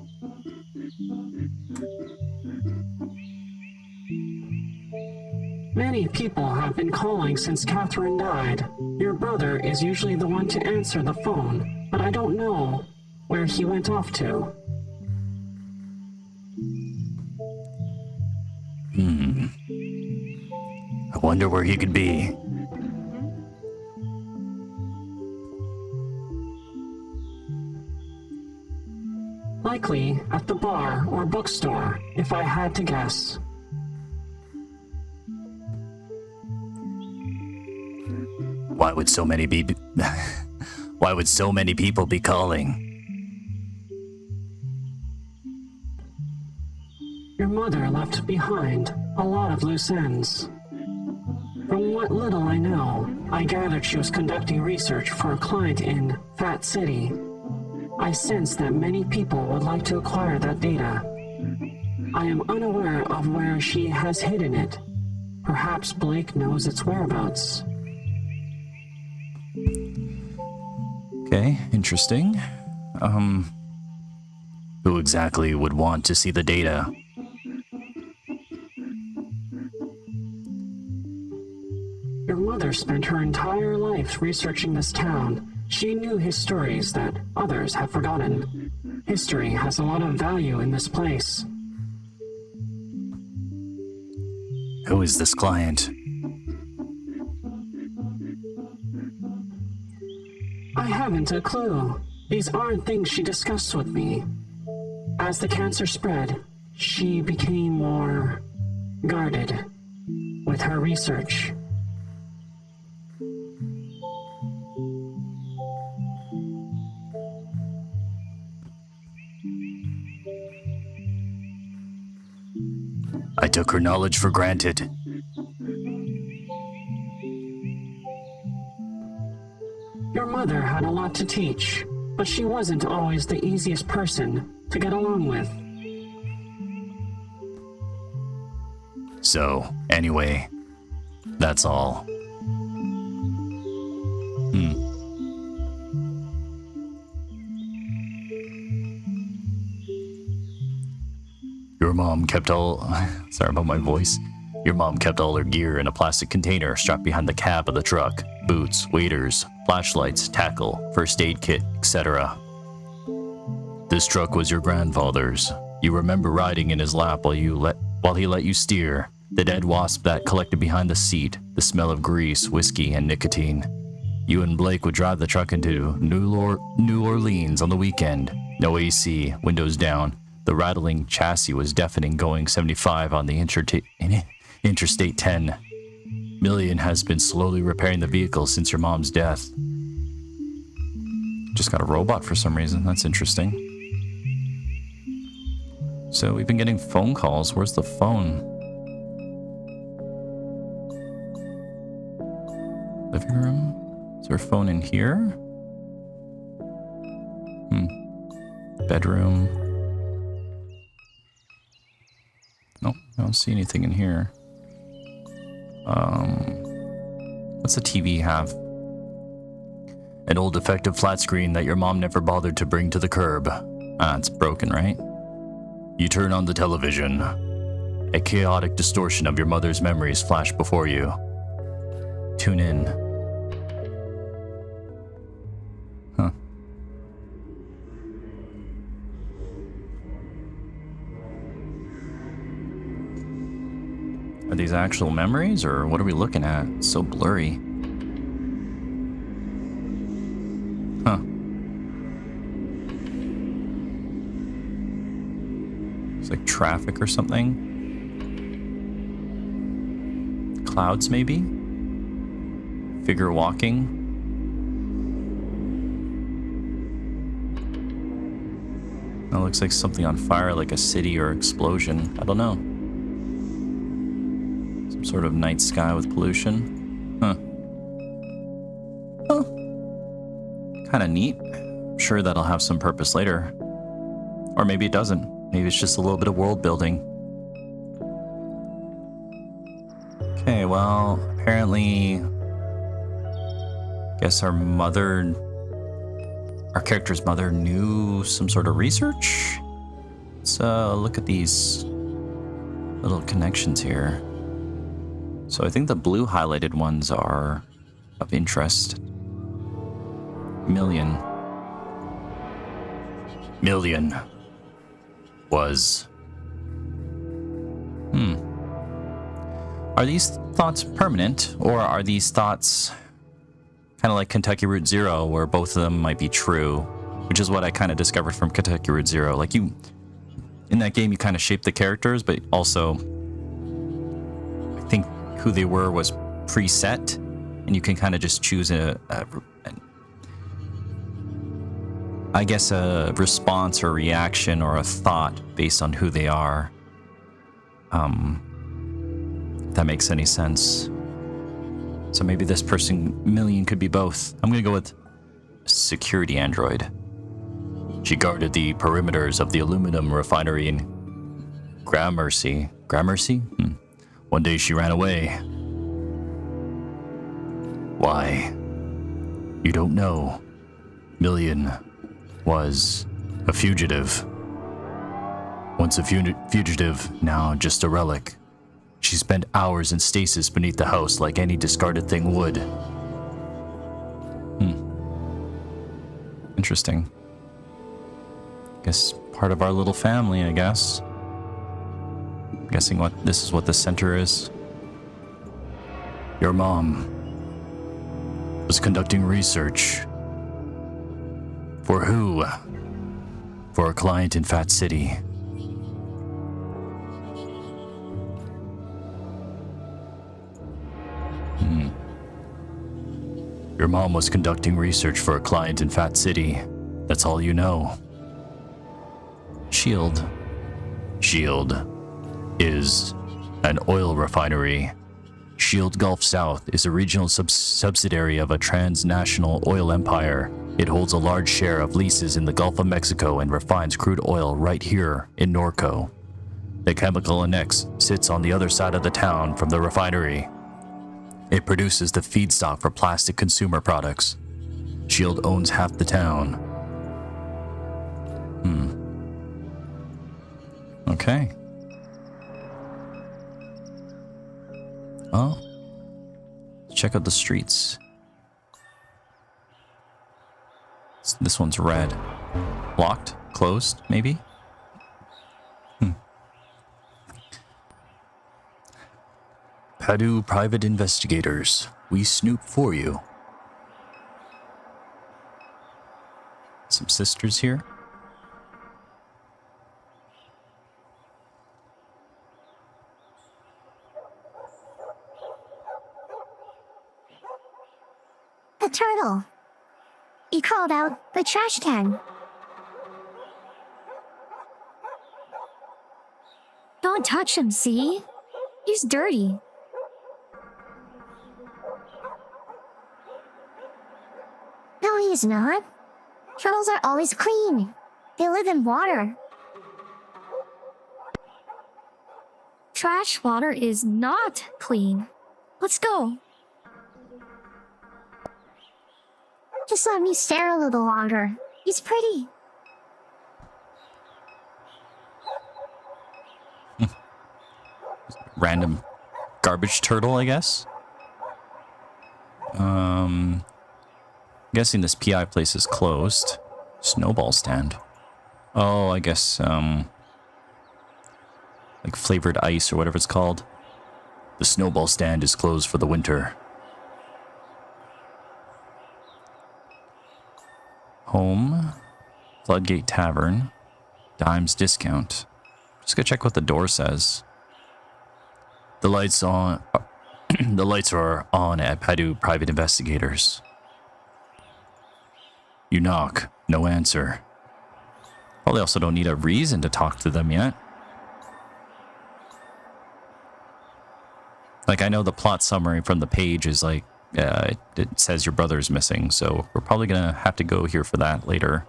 Speaker 4: Many people have been calling since Catherine died. Your brother is usually the one to answer the phone, but I don't know where he went off to.
Speaker 1: I wonder where he could be.
Speaker 4: Likely at the bar or bookstore, if I had to guess.
Speaker 1: Why would so many people be calling?
Speaker 4: Your mother left behind a lot of loose ends. From what little I know, I gathered she was conducting research for a client in Fat City. I sense that many people would like to acquire that data. I am unaware of where she has hidden it. Perhaps Blake knows its whereabouts.
Speaker 1: Okay, interesting. Who exactly would want to see the data?
Speaker 4: Your mother spent her entire life researching this town. She knew histories that others have forgotten. History has a lot of value in this place.
Speaker 1: Who is this client?
Speaker 4: I haven't a clue. These aren't things she discussed with me. As the cancer spread, she became more guarded with her research.
Speaker 1: I took her knowledge for granted.
Speaker 4: Your mother had a lot to teach, but she wasn't always the easiest person to get along with.
Speaker 1: So, anyway, that's all. Your mom kept all... Sorry about my voice. Your mom kept all her gear in a plastic container strapped behind the cab of the truck. Boots, waders, flashlights, tackle, first aid kit, etc. This truck was your grandfather's. You remember riding in his lap while he let you steer. The dead wasp that collected behind the seat, the smell of grease, whiskey, and nicotine. You and Blake would drive the truck into New Orleans on the weekend. No AC, windows down. The rattling chassis was deafening going 75 on the Interstate 10. Million has been slowly repairing the vehicle since your mom's death. Just got a robot for some reason. That's interesting. So we've been getting phone calls. Where's the phone? Living room? Is there a phone in here? Bedroom. Nope, I don't see anything in here. What's the TV have? An old defective flat screen that your mom never bothered to bring to the curb. Ah, it's broken, right? You turn on the television. A chaotic distortion of your mother's memories flash before you. Tune in. Huh. Are these actual memories, or what are we looking at? It's so blurry. Huh. It's like traffic or something. Clouds, maybe? Figure walking. That looks like something on fire, like a city or explosion. I don't know. Some sort of night sky with pollution. Huh. Oh. Kind of neat. I'm sure that'll have some purpose later. Or maybe it doesn't. Maybe it's just a little bit of world building. Okay, well, apparently... guess our character's mother knew some sort of research? Let's look at these little connections here. So I think the blue highlighted ones are of interest. Million was... Are these thoughts permanent, or are these thoughts kind of like Kentucky Route Zero, where both of them might be true, which is what I kind of discovered from Kentucky Route Zero. Like, you, in that game, you kind of shape the characters, but also I think who they were was preset, and you can kind of just choose a response or reaction or a thought based on who they are. If that makes any sense. So maybe this person, Million, could be both. I'm gonna go with security android. She guarded the perimeters of the aluminum refinery in Gramercy. Gramercy? One day she ran away. Why? You don't know. Million was a fugitive. Once a fugitive, now just a relic. She spent hours in stasis beneath the house like any discarded thing would. Interesting. Guess part of our little family, I guess. I'm guessing this is what the center is. Your mom was conducting research For who? For a client in Fat City. Your mom was conducting research for a client in Fat City. That's all you know. Shield is an oil refinery. Shield Gulf South is a regional subsidiary of a transnational oil empire. It holds a large share of leases in the Gulf of Mexico and refines crude oil right here in Norco. The chemical annex sits on the other side of the town from the refinery. It produces the feedstock for plastic consumer products. Shield owns half the town. Okay. Well, let's check out the streets. This one's red. Locked? Closed? Maybe? Padu Private Investigators. We snoop for you. Some sisters here.
Speaker 5: The turtle. He crawled out the trash can. Don't touch him, see? He's dirty. No, he's not. Turtles are always clean. They live in water. Trash water is not clean. Let's go. Just let me stare a little longer. He's pretty.
Speaker 1: Random garbage turtle, I guess. Guessing this PI place is closed. Snowball stand. Oh, I guess, like flavored ice or whatever it's called. The snowball stand is closed for the winter. Home. Floodgate Tavern. Dimes discount. Just go check what the door says. The lights on. The lights are on at Padu Private Investigators. You knock. No answer. Probably also don't need a reason to talk to them yet. Like, I know the plot summary from the page is like, it says your brother's missing, so we're probably gonna have to go here for that later.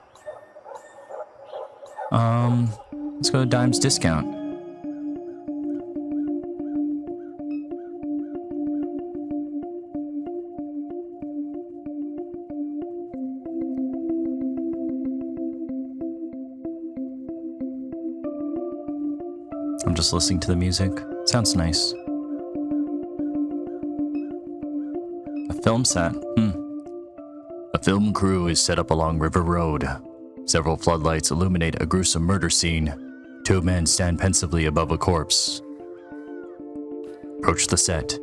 Speaker 1: Let's go to Dimes Discount. I'm just listening to the music. Sounds nice. A film set. A film crew is set up along River Road. Several floodlights illuminate a gruesome murder scene. Two men stand pensively above a corpse. Approach the set.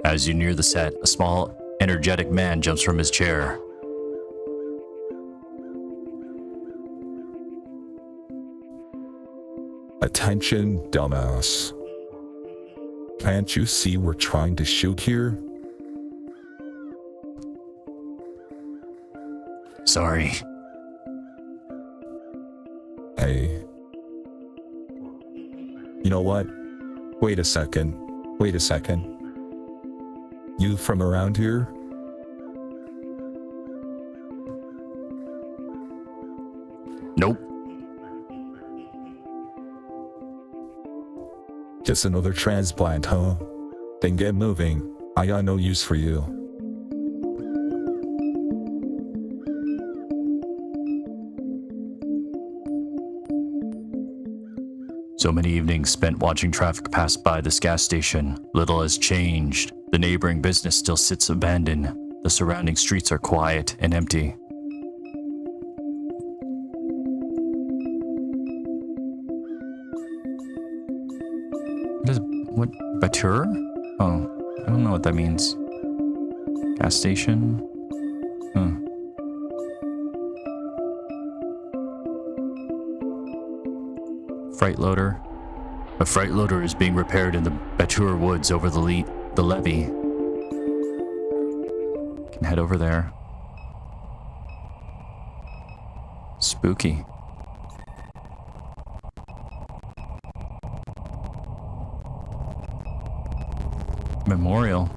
Speaker 1: As you near the set, a small, energetic man jumps from his chair.
Speaker 6: Attention, dumbass. Can't you see we're trying to shoot here?
Speaker 1: Sorry.
Speaker 6: Hey. You know what? Wait a second. You from around here?
Speaker 1: Nope.
Speaker 6: Just another transplant, huh? Then get moving. I got no use for you.
Speaker 1: So many evenings spent watching traffic pass by this gas station. Little has changed. The neighboring business still sits abandoned. The surrounding streets are quiet and empty. What? Batur? Oh, I don't know what that means. Gas station? freight loader. A freight loader is being repaired in the Batur Woods over the levee. Can head over there. Spooky. Memorial.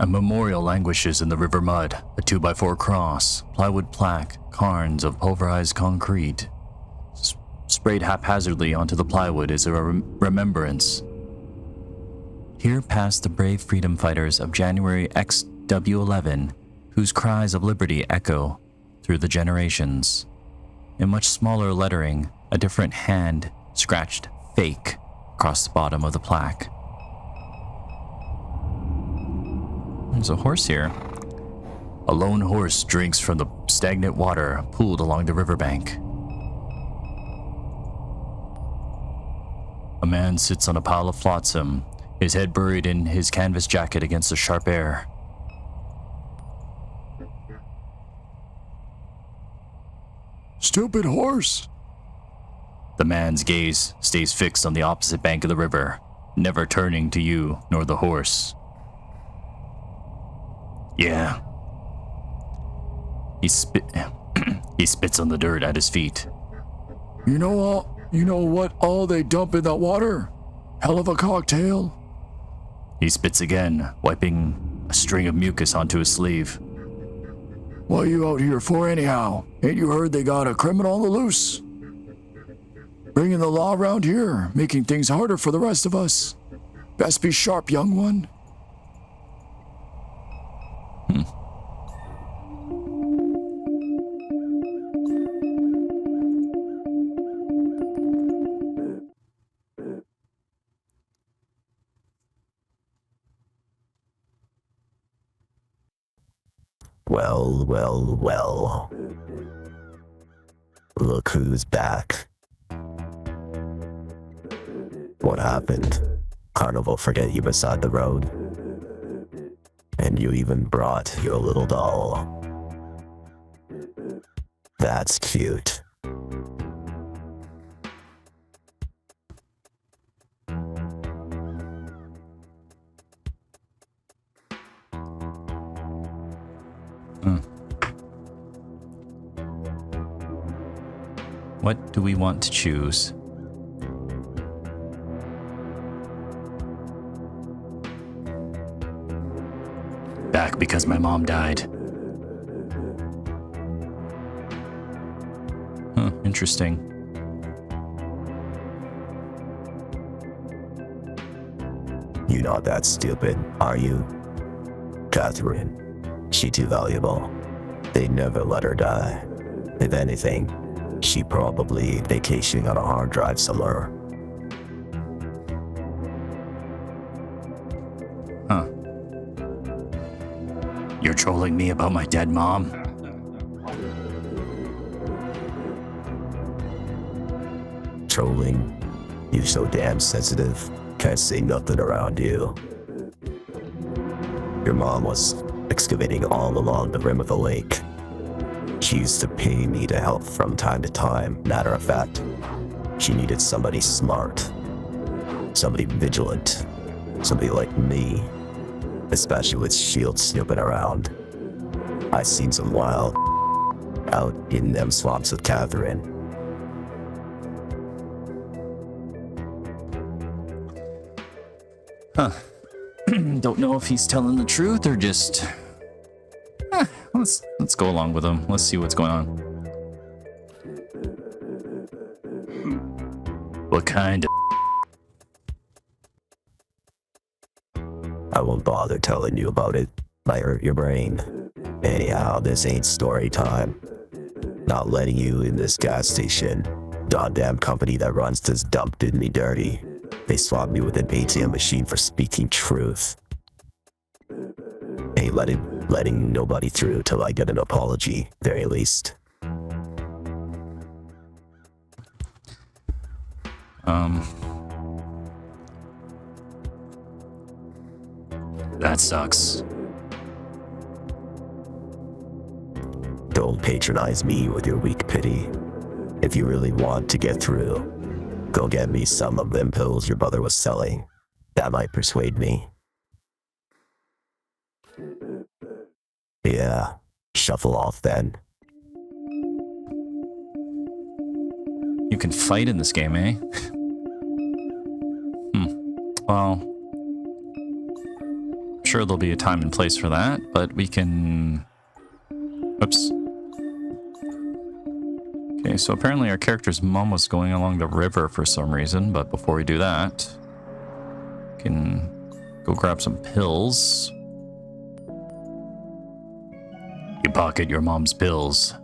Speaker 1: A memorial languishes in the river mud. A 2x4 cross, plywood plaque, cairns of pulverized concrete. Sprayed haphazardly onto the plywood is a remembrance. Here pass the brave freedom fighters of January XW11, whose cries of liberty echo through the generations. In much smaller lettering, a different hand scratched "fake" across the bottom of the plaque. There's a horse here. A lone horse drinks from the stagnant water pooled along the riverbank. A man sits on a pile of flotsam, his head buried in his canvas jacket against the sharp air.
Speaker 7: Stupid horse!
Speaker 1: The man's gaze stays fixed on the opposite bank of the river, never turning to you nor the horse. Yeah. He spits on the dirt at his feet.
Speaker 7: You know what all they dump in that water? Hell of a cocktail.
Speaker 1: He spits again, wiping a string of mucus onto his sleeve.
Speaker 7: What are you out here for anyhow? Ain't you heard they got a criminal on the loose? Bringing the law around here, making things harder for the rest of us. Best be sharp, young one.
Speaker 8: Well. Look who's back. What happened? Carnival forget you beside the road? And you even brought your little doll. That's cute.
Speaker 1: What do we want to choose? Back because my mom died. Interesting.
Speaker 8: You're not that stupid, are you? Catherine, she too valuable. They'd never let her die. If anything, she probably vacationing on a hard drive somewhere.
Speaker 1: Huh. You're trolling me about my dead mom?
Speaker 8: Trolling? You so damn sensitive. Can't say nothing around you. Your mom was excavating all along the rim of the lake. She used to pay me to help from time to time. Matter of fact, she needed somebody smart, somebody vigilant, somebody like me, especially with shields snooping around. I seen some wild out in them swamps with Catherine.
Speaker 1: Huh. Don't know if he's telling the truth or just... Let's go along with him. Let's see what's going on. What kind of...
Speaker 8: I won't bother telling you about it. Might hurt your brain. Anyhow, this ain't story time. Not letting you in this gas station. Goddamn company that runs this dump did me dirty. They swabbed me with an ATM machine for speaking truth. Ain't letting nobody through till I get an apology, very least.
Speaker 1: That sucks.
Speaker 8: Don't patronize me with your weak pity. If you really want to get through, go get me some of them pills your brother was selling. That might persuade me. Yeah, shuffle off then.
Speaker 1: You can fight in this game, eh? Well, I'm sure there'll be a time and place for that, but we can... Oops. Okay, so apparently our character's mom was going along the river for some reason, but before we do that, we can go grab some pills. You pocket your mom's pills.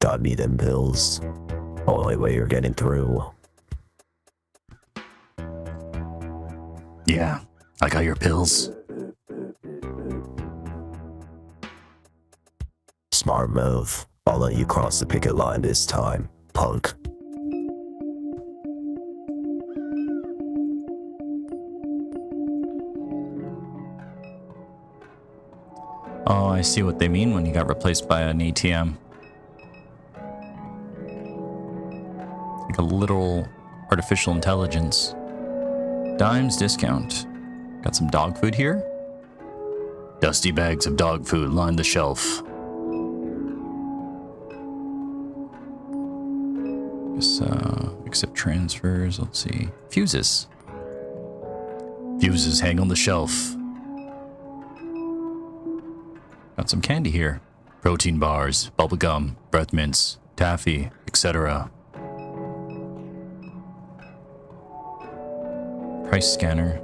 Speaker 8: Got me them pills. Only way you're getting through.
Speaker 1: Yeah, I got your pills.
Speaker 8: Smart move. I'll let you cross the picket line this time, punk.
Speaker 1: Oh, I see what they mean when you got replaced by an ATM. Like a literal artificial intelligence. Dimes discount. Got some dog food here? Dusty bags of dog food line the shelf. Guess, accept transfers. Let's see. Fuses. Fuses hang on the shelf. Got some candy here. Protein bars, bubblegum, breath mints, taffy, etc. Price scanner.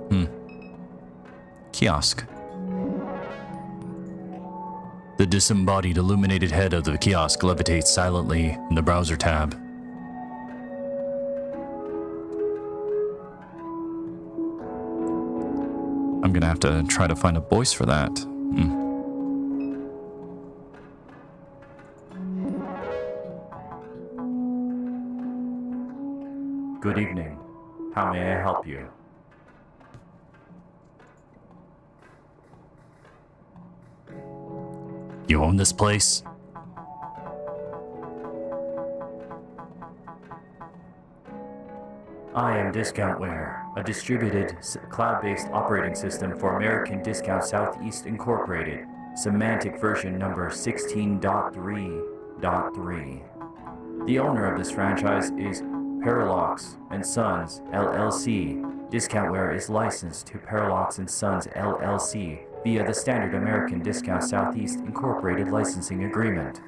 Speaker 1: Kiosk. The disembodied illuminated head of the kiosk levitates silently in the browser tab. I'm gonna have to try to find a voice for that. Good evening. How may I help you? You own this place? I am Discountware, a distributed cloud-based operating system for American Discount Southeast Incorporated, semantic version number 16.3.3. The owner of this franchise is Parallax & Sons, LLC. Discountware is licensed to Parallax & Sons, LLC via the Standard American Discount Southeast Incorporated licensing agreement.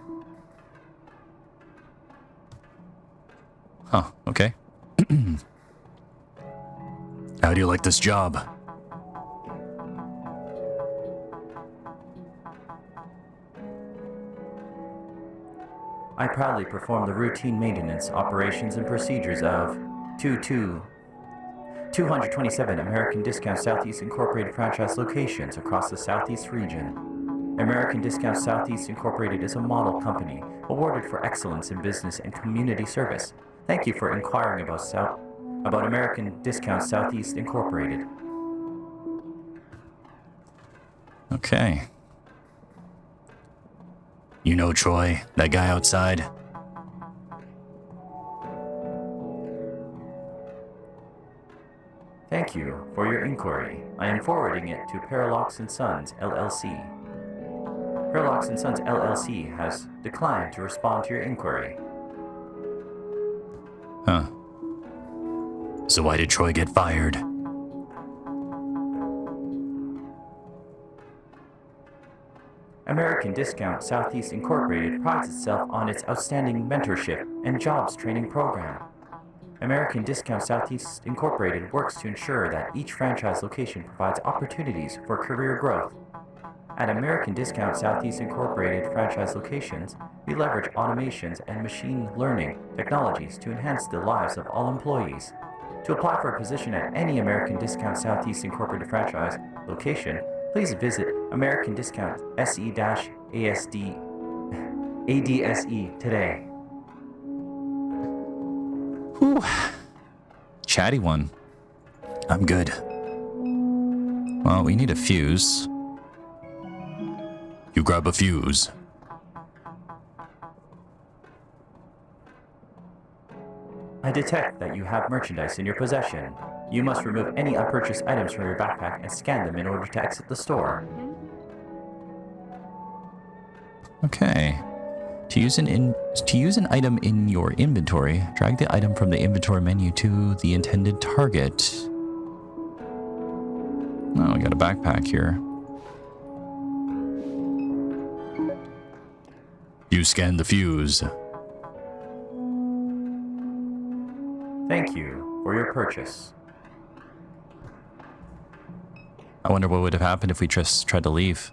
Speaker 1: Huh, okay. How do you like this job? I proudly perform the routine maintenance, operations, and procedures of 227 American Discount Southeast Incorporated franchise locations across the Southeast region. American Discount Southeast Incorporated is a model company awarded for excellence in business and community service. Thank you for inquiring about American Discount Southeast Incorporated. Okay. You know Troy, that guy outside? Thank you for your inquiry. I am forwarding it to Parallax & Sons, LLC. Parallax & Sons, LLC has declined to respond to your inquiry. Huh. So why did Troy get fired? American Discount Southeast Incorporated prides itself on its outstanding mentorship and jobs training program. American Discount Southeast Incorporated works to ensure that each franchise location provides opportunities for career growth. At American Discount Southeast Incorporated franchise locations, we leverage automations and machine learning technologies to enhance the lives of all employees. To apply for a position at any American Discount Southeast Incorporated franchise location, please visit American Discount SE-ASD
Speaker 9: ADSE today.
Speaker 1: Whew. Chatty one. I'm good. Well, we need a fuse. You grab a fuse.
Speaker 9: I detect that you have merchandise in your possession. You must remove any unpurchased items from your backpack and scan them in order to exit the store.
Speaker 1: Okay. To use an item in your inventory, drag the item from the inventory menu to the intended target. Oh, we got a backpack here. You scan the fuse.
Speaker 9: Thank you for your purchase.
Speaker 1: I wonder what would have happened if we just tried to leave.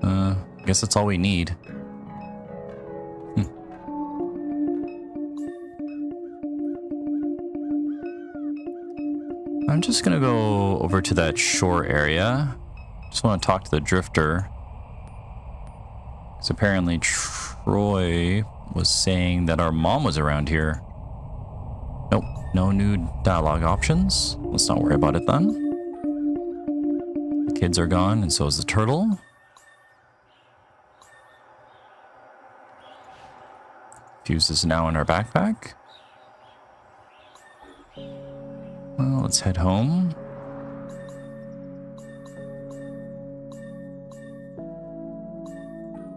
Speaker 1: I guess that's all we need. I'm just gonna go over to that shore area. Just want to talk to the drifter. Because apparently Troy was saying that our mom was around here. Nope, no new dialogue options. Let's not worry about it then. The kids are gone, and so is the turtle. Fuse is now in our backpack. Well, let's head home.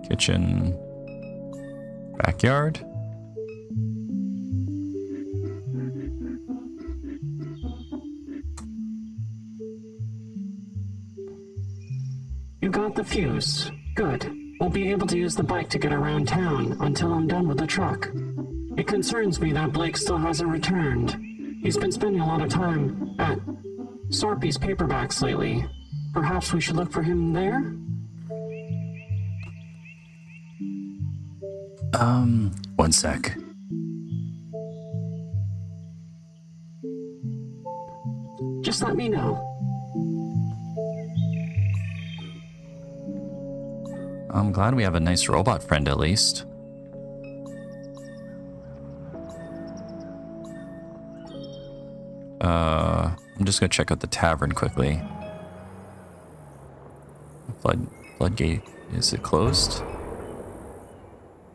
Speaker 1: Kitchen. Backyard.
Speaker 4: You got the fuse. Good. We'll be able to use the bike to get around town until I'm done with the truck. It concerns me that Blake still hasn't returned. He's been spending a lot of time at Sarpy's paperbacks lately. Perhaps we should look for him there?
Speaker 1: One sec.
Speaker 4: Just let me know.
Speaker 1: I'm glad we have a nice robot friend at least. I'm just gonna check out the tavern quickly. Floodgate, is it closed?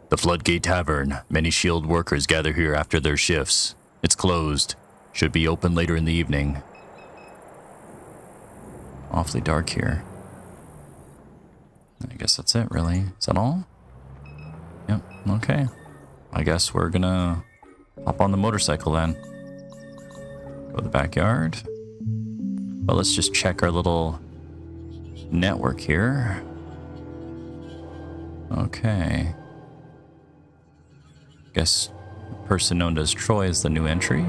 Speaker 1: The Floodgate Tavern. Many shield workers gather here after their shifts. It's closed. Should be open later in the evening. Awfully dark here. I guess that's it, really. Is that all? Yep, okay. I guess we're gonna hop on the motorcycle then. Go to the backyard. Well, let's just check our little network here. Okay. Guess the person known as Troy is the new entry.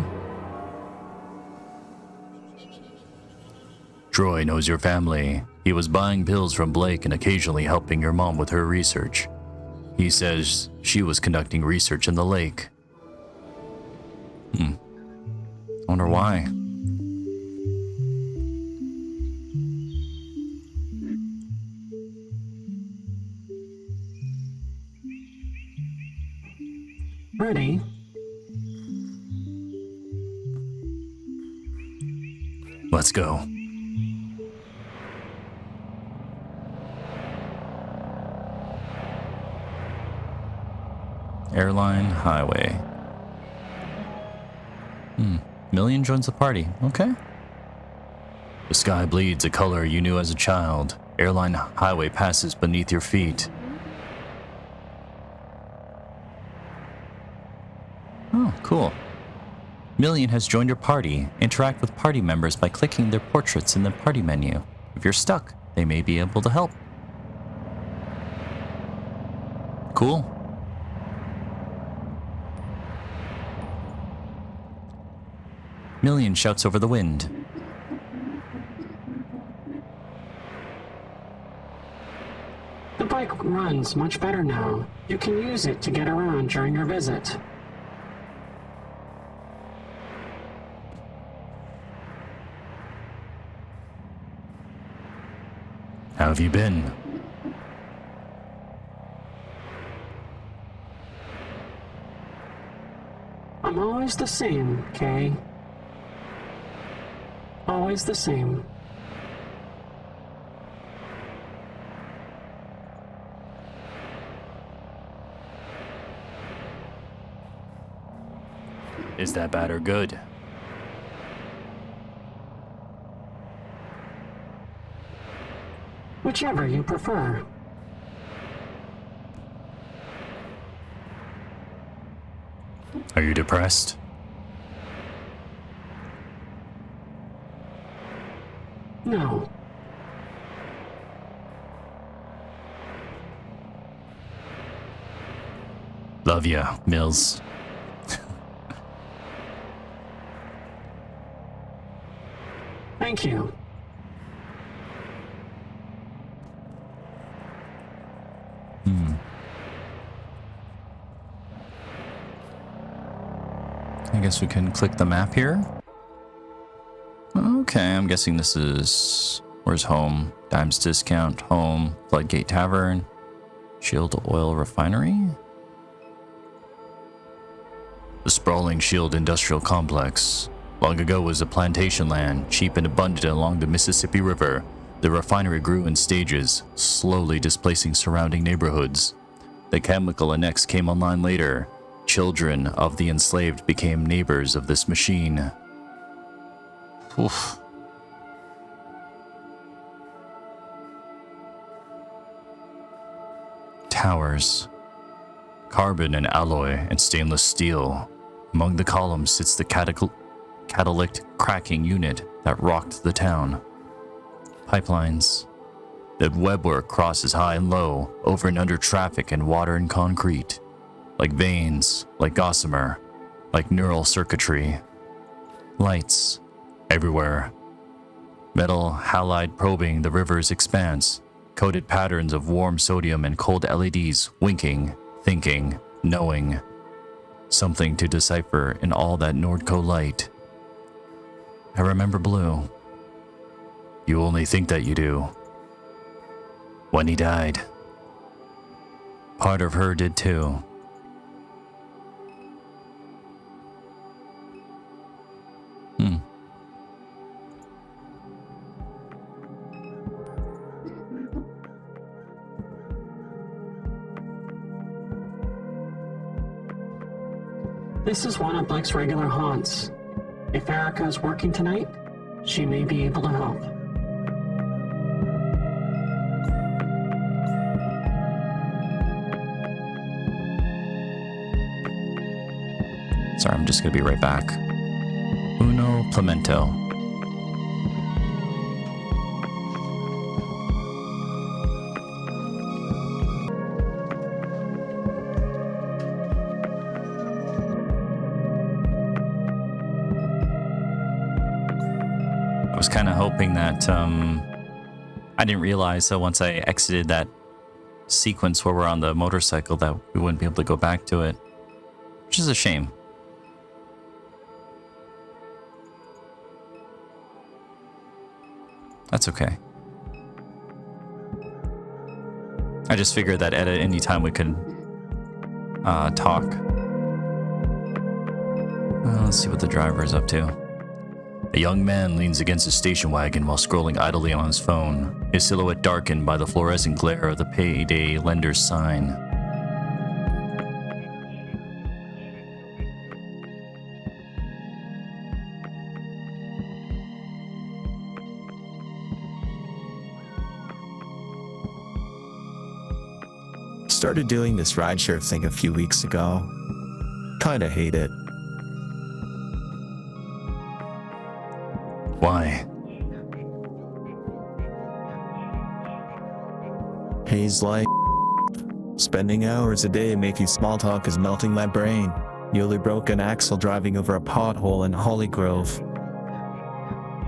Speaker 1: Troy knows your family. He was buying pills from Blake and occasionally helping your mom with her research. He says she was conducting research in the lake. I wonder why.
Speaker 4: Ready?
Speaker 1: Let's go. Airline highway. Million joins the party. Okay. The sky bleeds a color you knew as a child. Airline highway passes beneath your feet. Oh, cool. Million has joined your party. Interact with party members by clicking their portraits in the party menu. If you're stuck, they may be able to help. Cool. Million shouts over the wind.
Speaker 4: The bike runs much better now. You can use it to get around during your visit.
Speaker 1: How have you been?
Speaker 4: I'm always the same, Kay. Always the same.
Speaker 1: Is that bad or good?
Speaker 4: Whichever you prefer.
Speaker 1: Are you depressed?
Speaker 4: No.
Speaker 1: Love ya, Mills.
Speaker 4: Thank you.
Speaker 1: I guess we can click the map here. Okay, I'm guessing this is... Where's home? Dimes Discount, home, Floodgate Tavern, Shield Oil Refinery? The sprawling Shield Industrial Complex. Long ago was a plantation land, cheap and abundant along the Mississippi River. The refinery grew in stages, slowly displacing surrounding neighborhoods. The chemical annex came online later. Children of the enslaved became neighbors of this machine. Oof. Towers. Carbon and alloy and stainless steel. Among the columns sits the catalytic cracking unit that rocked the town. Pipelines. The webwork crosses high and low, over and under traffic and water and concrete. Like veins, like gossamer, like neural circuitry. Lights. Everywhere. Metal halide probing the river's expanse. Coded patterns of warm sodium and cold LEDs winking, thinking, knowing. Something to decipher in all that Norco light. I remember Blue. You only think that you do. When he died. Part of her did too.
Speaker 4: This is one of Blake's regular haunts. If Erica is working tonight, she may be able to help.
Speaker 1: Sorry, I'm just gonna be right back. Uno Plemento. I was kind of hoping that I didn't realize that once I exited that sequence where we're on the motorcycle that we wouldn't be able to go back to it, which is a shame. That's okay. I just figured that at any time we could talk. Let's see what the driver is up to. A young man leans against a station wagon while scrolling idly on his phone, his silhouette darkened by the fluorescent glare of the payday lender's sign.
Speaker 8: Started doing this rideshare thing a few weeks ago. Kinda hate it.
Speaker 1: Why?
Speaker 8: He's like, spending hours a day making small talk is melting my brain. Newly broken axle driving over a pothole in Holly Grove.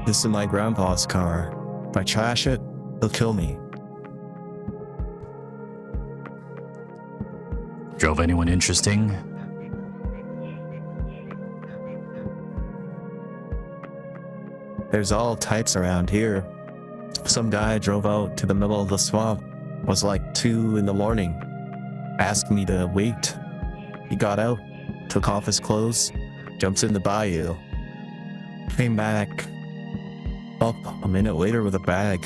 Speaker 8: This is my grandpa's car. If I trash it, he'll kill me.
Speaker 1: Drove anyone interesting?
Speaker 8: There's all types around here. Some guy drove out to the middle of the swamp. Was like 2 in the morning. Asked me to wait. He got out, took off his clothes, jumps in the bayou. Came back up a minute later with a bag.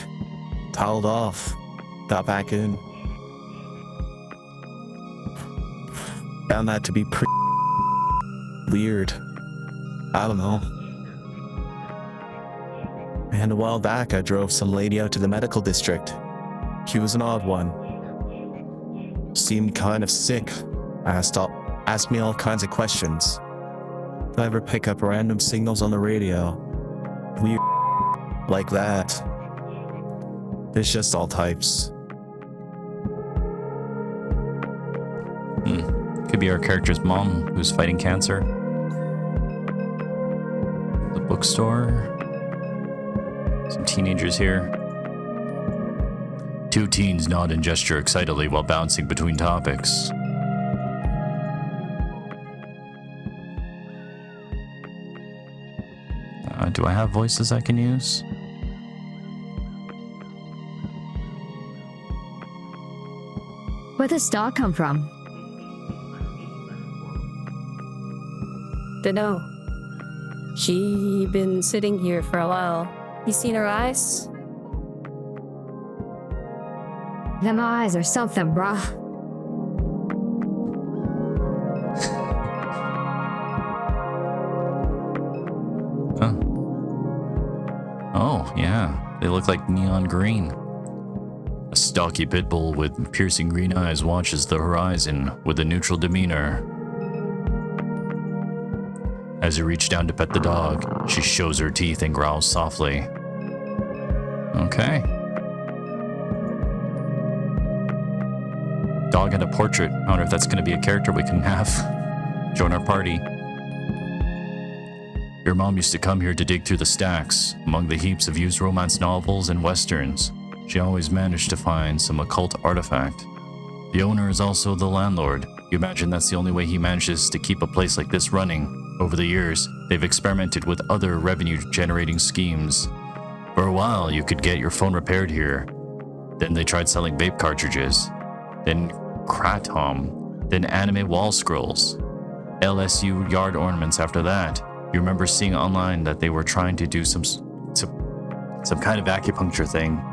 Speaker 8: Toweled off. Got back in. Found that to be pretty weird. I don't know. And a while back, I drove some lady out to the medical district. She was an odd one. Seemed kind of sick. Asked me all kinds of questions. Did I ever pick up random signals on the radio? Weird like that. There's just all types.
Speaker 1: Could be our character's mom who's fighting cancer. The bookstore. Some teenagers here. 2 teens nod and gesture excitedly while bouncing between topics. Do I have voices I can use?
Speaker 10: Where'd this dog come from?
Speaker 11: Dunno. She been sitting here for a while. You seen her eyes?
Speaker 10: Them eyes or something, bruh.
Speaker 1: Huh. Oh, yeah. They look like neon green. A stocky pit bull with piercing green eyes watches the horizon with a neutral demeanor. As you reach down to pet the dog, she shows her teeth and growls softly. Okay. Dog and a portrait. I wonder if that's going to be a character we can have join our party. Your mom used to come here to dig through the stacks, among the heaps of used romance novels and westerns. She always managed to find some occult artifact. The owner is also the landlord. You imagine that's the only way he manages to keep a place like this running. Over the years, they've experimented with other revenue-generating schemes. For a while, you could get your phone repaired here. Then they tried selling vape cartridges. Then kratom. Then anime wall scrolls. LSU yard ornaments after that. You remember seeing online that they were trying to do some kind of acupuncture thing.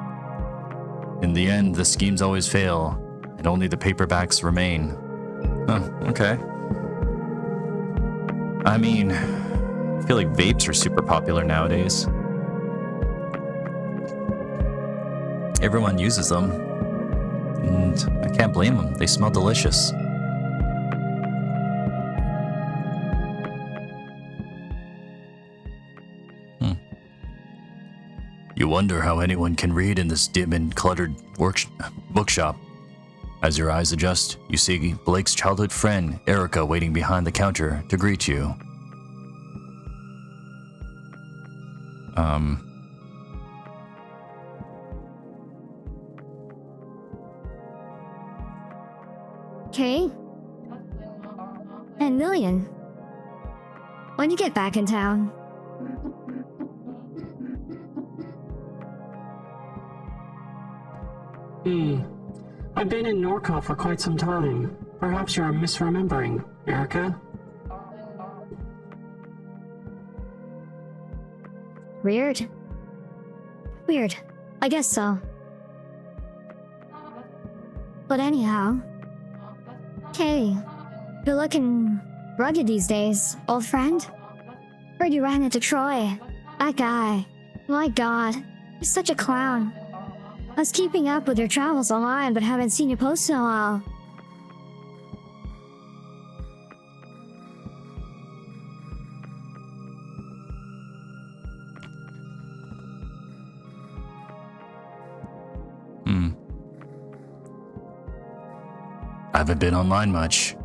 Speaker 1: In the end, the schemes always fail, and only the paperbacks remain. Oh, okay. I mean, I feel like vapes are super popular nowadays. Everyone uses them, and I can't blame them. They smell delicious. You wonder how anyone can read in this dim and cluttered bookshop. As your eyes adjust, you see Blake's childhood friend, Erica, waiting behind the counter to greet you.
Speaker 10: Okay. And Million. When you get back in town?
Speaker 4: I've been in Norco for quite some time. Perhaps you're misremembering, Erica?
Speaker 10: Weird. I guess so. But anyhow. Hey, you're looking rugged these days, old friend. Heard you ran into Troy. That guy. My god, he's such a clown. I was keeping up with your travels online, but haven't seen you post in a while.
Speaker 1: I haven't been online much.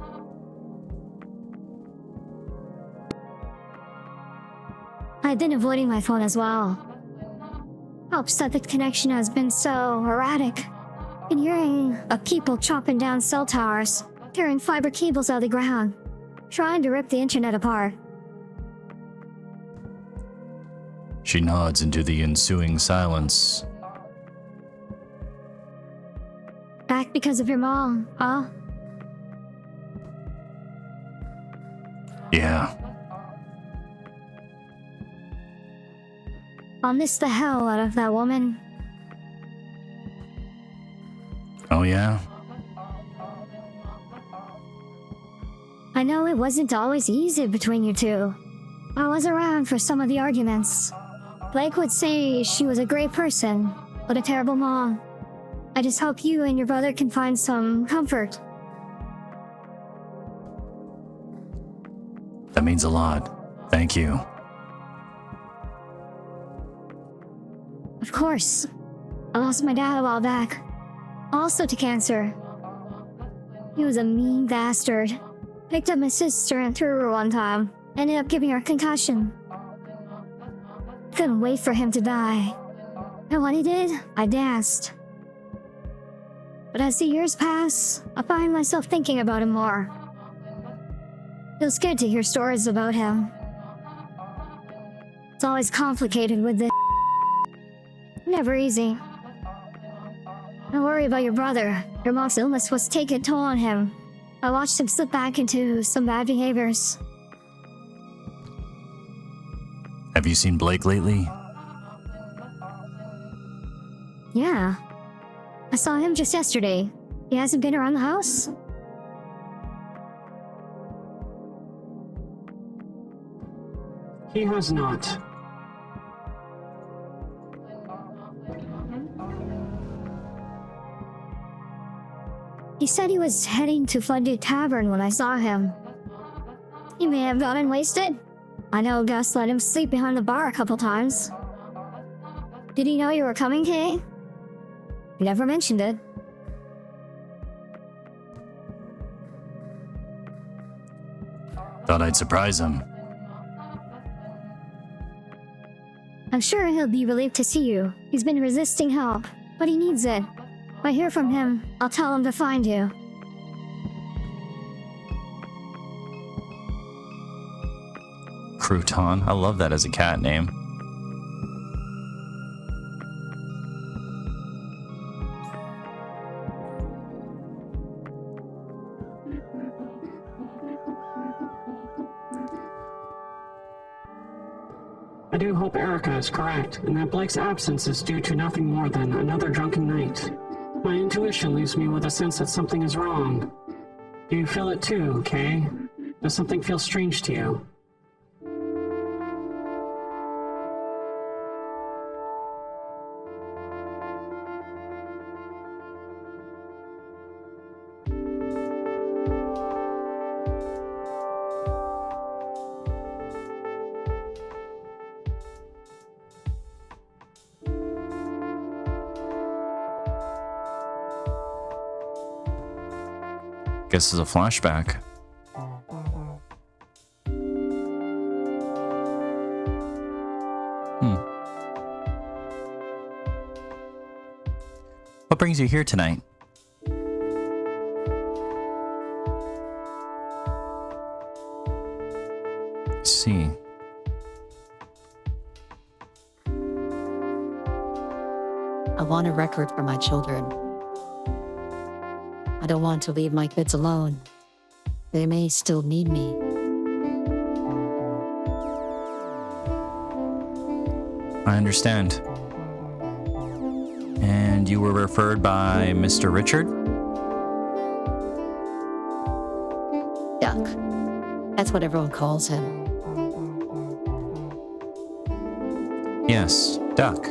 Speaker 10: I've been avoiding my phone as well. How upset the connection has been so erratic. Been hearing of people chopping down cell towers, tearing fiber cables out of the ground, trying to rip the internet apart.
Speaker 1: She nods into the ensuing silence.
Speaker 10: because of your mom, huh?
Speaker 1: Yeah.
Speaker 10: I'll miss the hell out of that woman.
Speaker 1: Oh, yeah?
Speaker 10: I know it wasn't always easy between you two. I was around for some of the arguments. Blake would say she was a great person, but a terrible mom. I just hope you and your brother can find some comfort.
Speaker 1: That means a lot. Thank you.
Speaker 10: Of course. I lost my dad a while back. Also to cancer. He was a mean bastard. Picked up my sister and threw her one time. Ended up giving her a concussion. Couldn't wait for him to die. And when he did, I danced. But as the years pass, I find myself thinking about him more. Feels good to hear stories about him. It's always complicated with this. Never easy. Don't worry about your brother. Your mom's illness was taking a toll on him. I watched him slip back into some bad behaviors.
Speaker 1: Have you seen Blake lately?
Speaker 10: Yeah. I saw him just yesterday. He hasn't been around the house?
Speaker 4: He has not.
Speaker 10: He said he was heading to Floodgate Tavern when I saw him. He may have gotten wasted. I know Gus let him sleep behind the bar a couple times. Did he know you were coming, Kay? He never mentioned it.
Speaker 1: Thought I'd surprise him.
Speaker 10: I'm sure he'll be relieved to see you. He's been resisting help, but he needs it. If I hear from him, I'll tell him to find you.
Speaker 1: Crouton. I love that as a cat name.
Speaker 4: I do hope Erica is correct, and that Blake's absence is due to nothing more than another drunken night. My intuition leaves me with a sense that something is wrong. Do you feel it too, Kay? Does something feel strange to you?
Speaker 1: Guess it's a flashback. What brings you here tonight? I see.
Speaker 12: I want a record for my children. I don't want to leave my kids alone. They may still need me.
Speaker 1: I understand. And you were referred by Mr. Richard?
Speaker 12: Duck. That's what everyone calls him.
Speaker 1: Yes, Duck.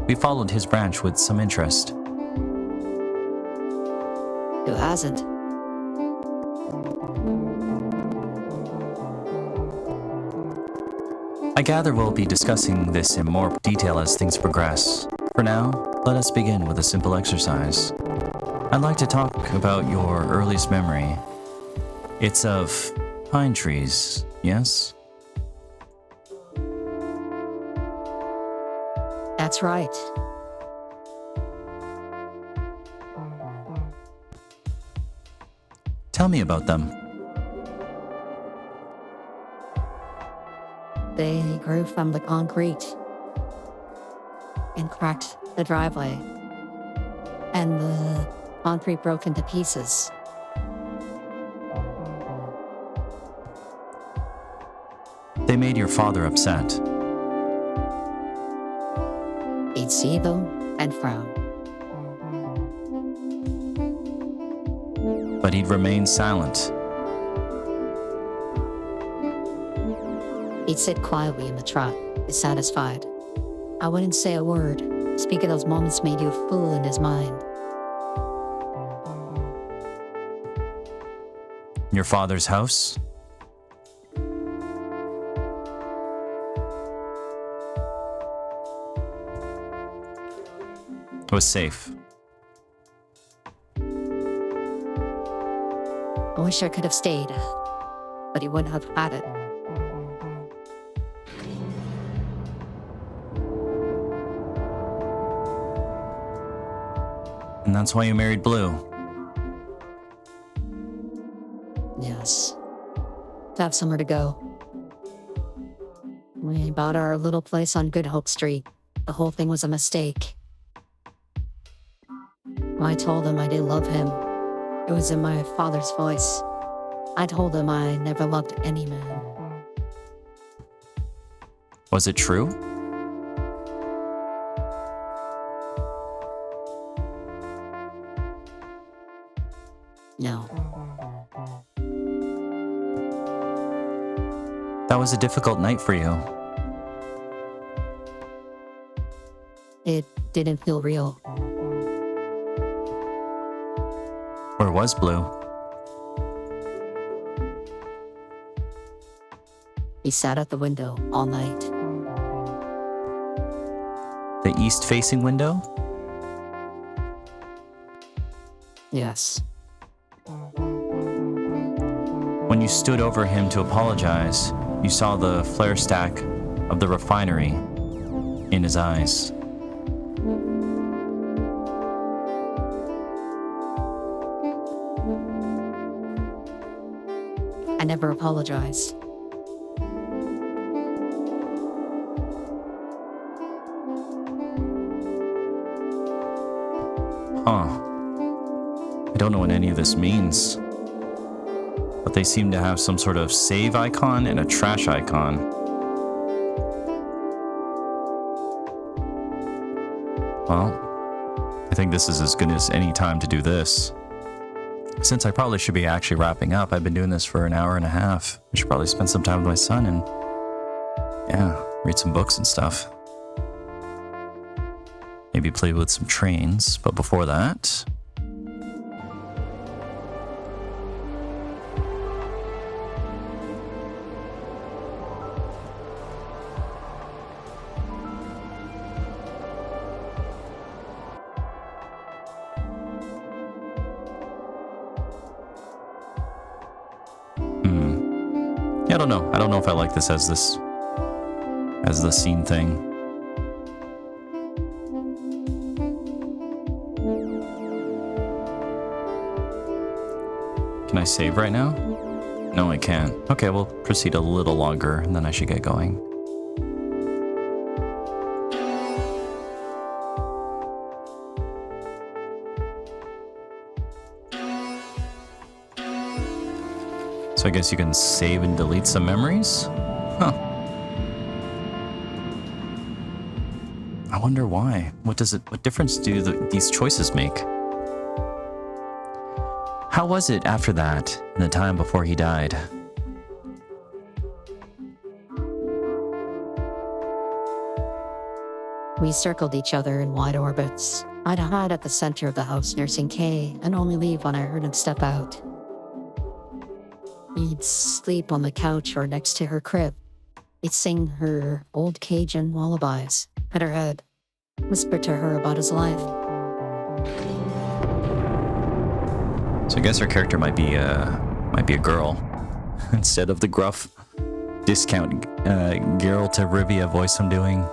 Speaker 1: We followed his branch with some interest.
Speaker 12: Who hasn't?
Speaker 1: I gather we'll be discussing this in more detail as things progress. For now, let us begin with a simple exercise. I'd like to talk about your earliest memory. It's of pine trees, yes?
Speaker 12: That's right.
Speaker 1: Tell me about them.
Speaker 12: They grew from the concrete and cracked the driveway. And the Concrete broke into pieces.
Speaker 1: They made your father upset.
Speaker 12: He'd see them and frown.
Speaker 1: But he'd remain silent.
Speaker 12: He'd sit quietly in the truck, dissatisfied. I wouldn't say a word. Speak of those moments made you a fool in his mind.
Speaker 1: Your father's house? Was safe.
Speaker 12: I wish I could have stayed, but he wouldn't have had it.
Speaker 1: And that's why you married Blue.
Speaker 12: Yes. To have somewhere to go. We bought our little place on Good Hope Street. The whole thing was a mistake. I told him I didn't love him. It was in my father's voice. I told him I never loved any man.
Speaker 1: Was it true?
Speaker 12: No.
Speaker 1: That was a difficult night for you.
Speaker 12: It didn't feel real.
Speaker 1: Where was Blue?
Speaker 12: He sat at the window all night.
Speaker 1: The east-facing window?
Speaker 12: Yes.
Speaker 1: When you stood over him to apologize, you saw the flare stack of the refinery in his eyes.
Speaker 12: I never apologized.
Speaker 1: Huh. I don't know what any of this means. But they seem to have some sort of save icon and a trash icon. Well, I think this is as good as any time to do this. Since I probably should be actually wrapping up, I've been doing this for an hour and a half. I should probably spend some time with my son and, yeah, read some books and stuff. Maybe play with some trains, but before that... Yeah, I don't know. I don't know if I like this as the scene thing. Can I save right now? No, I can't. Okay, we'll proceed a little longer, and then I should get going. So I guess you can save and delete some memories? Huh. I wonder why. What difference do these choices make? How was it after that, in the time before he died?
Speaker 12: We circled each other in wide orbits. I'd hide at the center of the house nursing Kay and only leave when I heard him step out. He'd sleep on the couch or next to her crib. He'd sing her old Cajun lullabies, pet her head, whisper to her about his life.
Speaker 1: So I guess her character might be a girl instead of the gruff discount Geralt of Rivia voice I'm doing.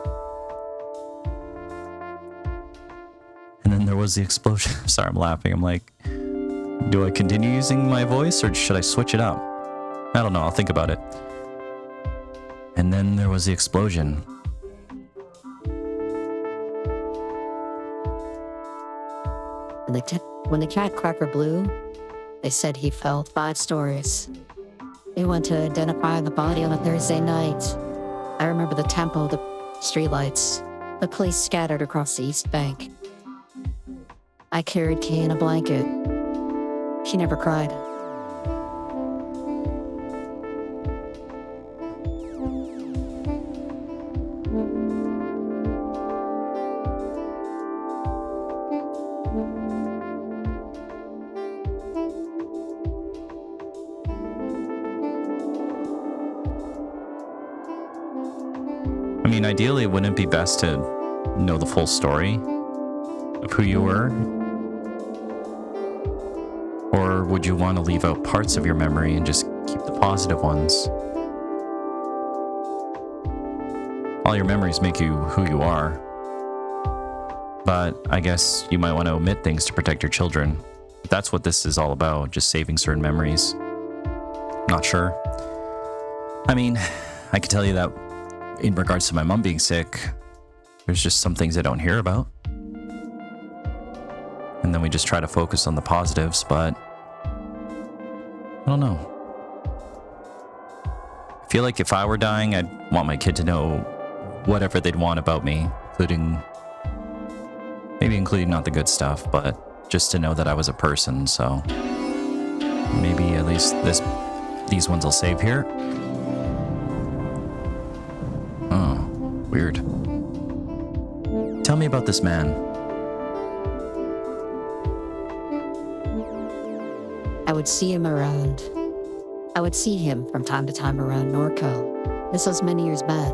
Speaker 1: And then there was the explosion. Sorry, I'm laughing. I'm like, do I continue using my voice or should I switch it up? I don't know. I'll think about it. And then there was the explosion.
Speaker 12: And When the cat cracker blew, they said he fell 5 stories. They went to identify the body on a Thursday night. I remember the tempo, the streetlights, the police scattered across the East Bank. I carried Kay in a blanket. She never cried.
Speaker 1: I mean, ideally, wouldn't it be best to know the full story of who you were? Or would you want to leave out parts of your memory and just keep the positive ones? All your memories make you who you are. But I guess you might want to omit things to protect your children. If that's what this is all about, just saving certain memories. Not sure. I mean, I can tell you that in regards to my mom being sick, there's just some things I don't hear about. And then we just try to focus on the positives, but I don't know. I feel like if I were dying, I'd want my kid to know whatever they'd want about me, including not the good stuff, but just to know that I was a person, so maybe at least these ones I'll save here. Oh, weird. Tell me about this man.
Speaker 12: I would see him from time to time around Norco. This was many years back.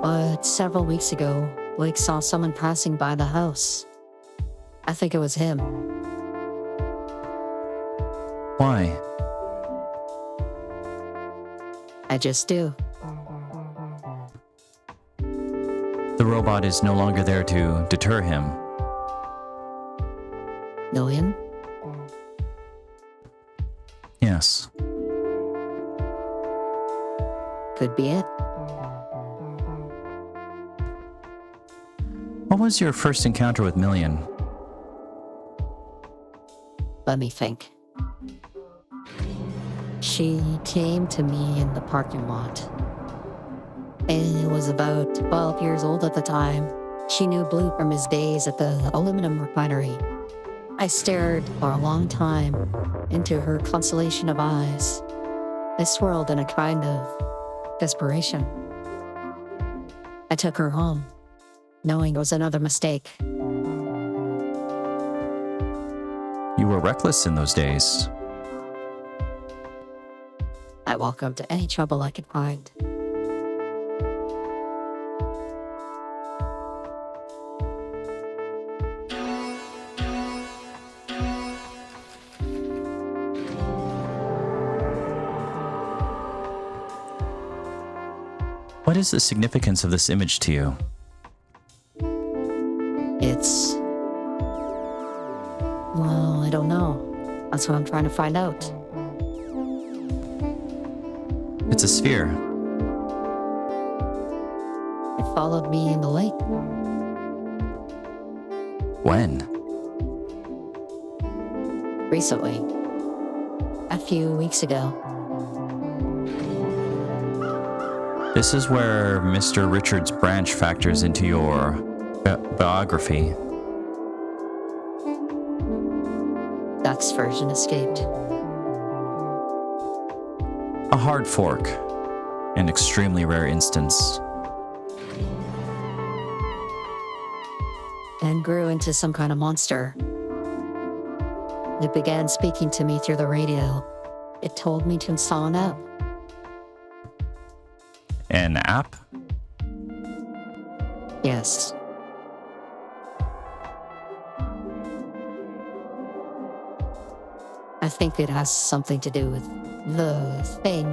Speaker 12: But several weeks ago, Blake saw someone passing by the house. I think it was him.
Speaker 1: Why?
Speaker 12: I just do.
Speaker 1: The robot is no longer there to deter him.
Speaker 12: Know him?
Speaker 1: Yes.
Speaker 12: Could be it.
Speaker 1: What was your first encounter with Million?
Speaker 12: Let me think. She came to me in the parking lot. And was about 12 years old at the time. She knew Blue from his days at the aluminum refinery. I stared for a long time into her constellation of eyes. I swirled in a kind of desperation. I took her home, knowing it was another mistake.
Speaker 1: You were reckless in those days.
Speaker 12: I welcomed any trouble I could find.
Speaker 1: What is the significance of this image to you?
Speaker 12: Well, I don't know. That's what I'm trying to find out.
Speaker 1: It's a sphere.
Speaker 12: It followed me in the lake.
Speaker 1: When?
Speaker 12: Recently. A few weeks ago.
Speaker 1: This is where Mr. Richard's branch factors into your biography.
Speaker 12: Duck's version escaped.
Speaker 1: A hard fork. An extremely rare instance.
Speaker 12: And grew into some kind of monster. It began speaking to me through the radio. It told me to install an app.
Speaker 1: An app?
Speaker 12: Yes. I think it has something to do with the thing,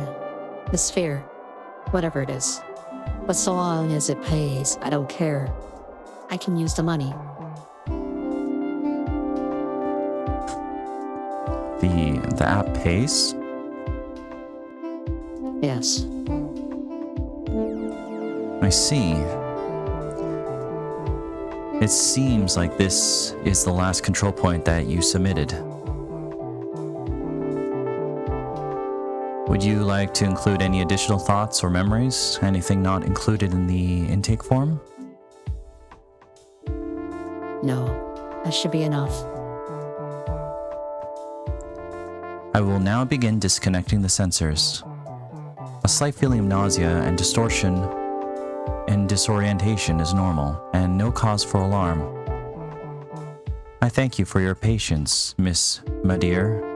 Speaker 12: the sphere, whatever it is. But so long as it pays, I don't care. I can use the money.
Speaker 1: The app pays?
Speaker 12: Yes.
Speaker 1: I see. It seems like this is the last control point that you submitted. Would you like to include any additional thoughts or memories? Anything not included in the intake form?
Speaker 12: No, that should be enough.
Speaker 1: I will now begin disconnecting the sensors. A slight feeling of nausea and distortion and disorientation is normal, and no cause for alarm. I thank you for your patience, Miss Madeir.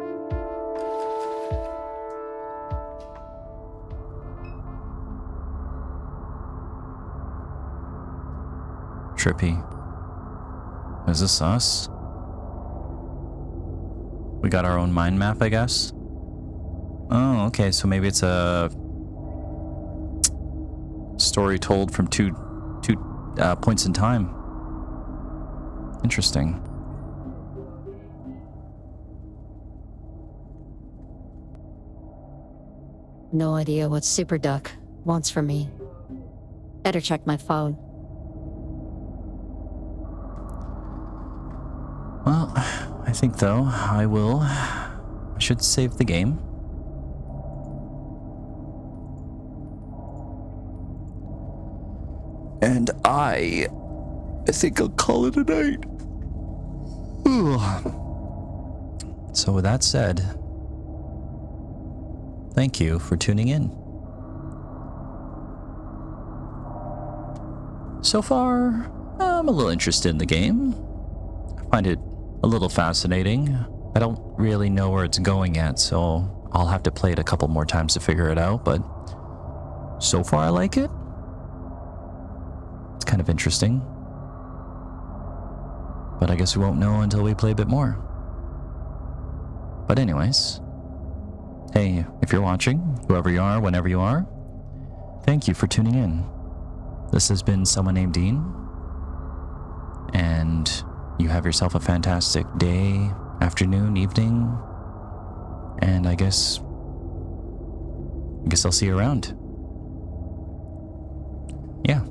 Speaker 1: Trippy. Is this us? We got our own mind map, I guess? Oh, okay, so maybe it's a story told from two points in time. Interesting.
Speaker 12: No idea what Super Duck wants from me. Better check my phone.
Speaker 1: Well, I think though, I should save the game. And I think I'll call it a night. So with that said, thank you for tuning in. So far, I'm a little interested in the game. I find it a little fascinating. I don't really know where it's going yet, so I'll have to play it a couple more times to figure it out, but so far I like it. It's kind of interesting. But I guess we won't know until we play a bit more. But anyways, hey, if you're watching, whoever you are, whenever you are, thank you for tuning in. This has been Someone Named Dean, and you have yourself a fantastic day, afternoon, evening, and I guess I'll see you around. Yeah.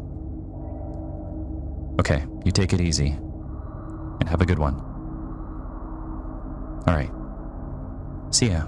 Speaker 1: Okay, you take it easy, and have a good one. All right. See ya.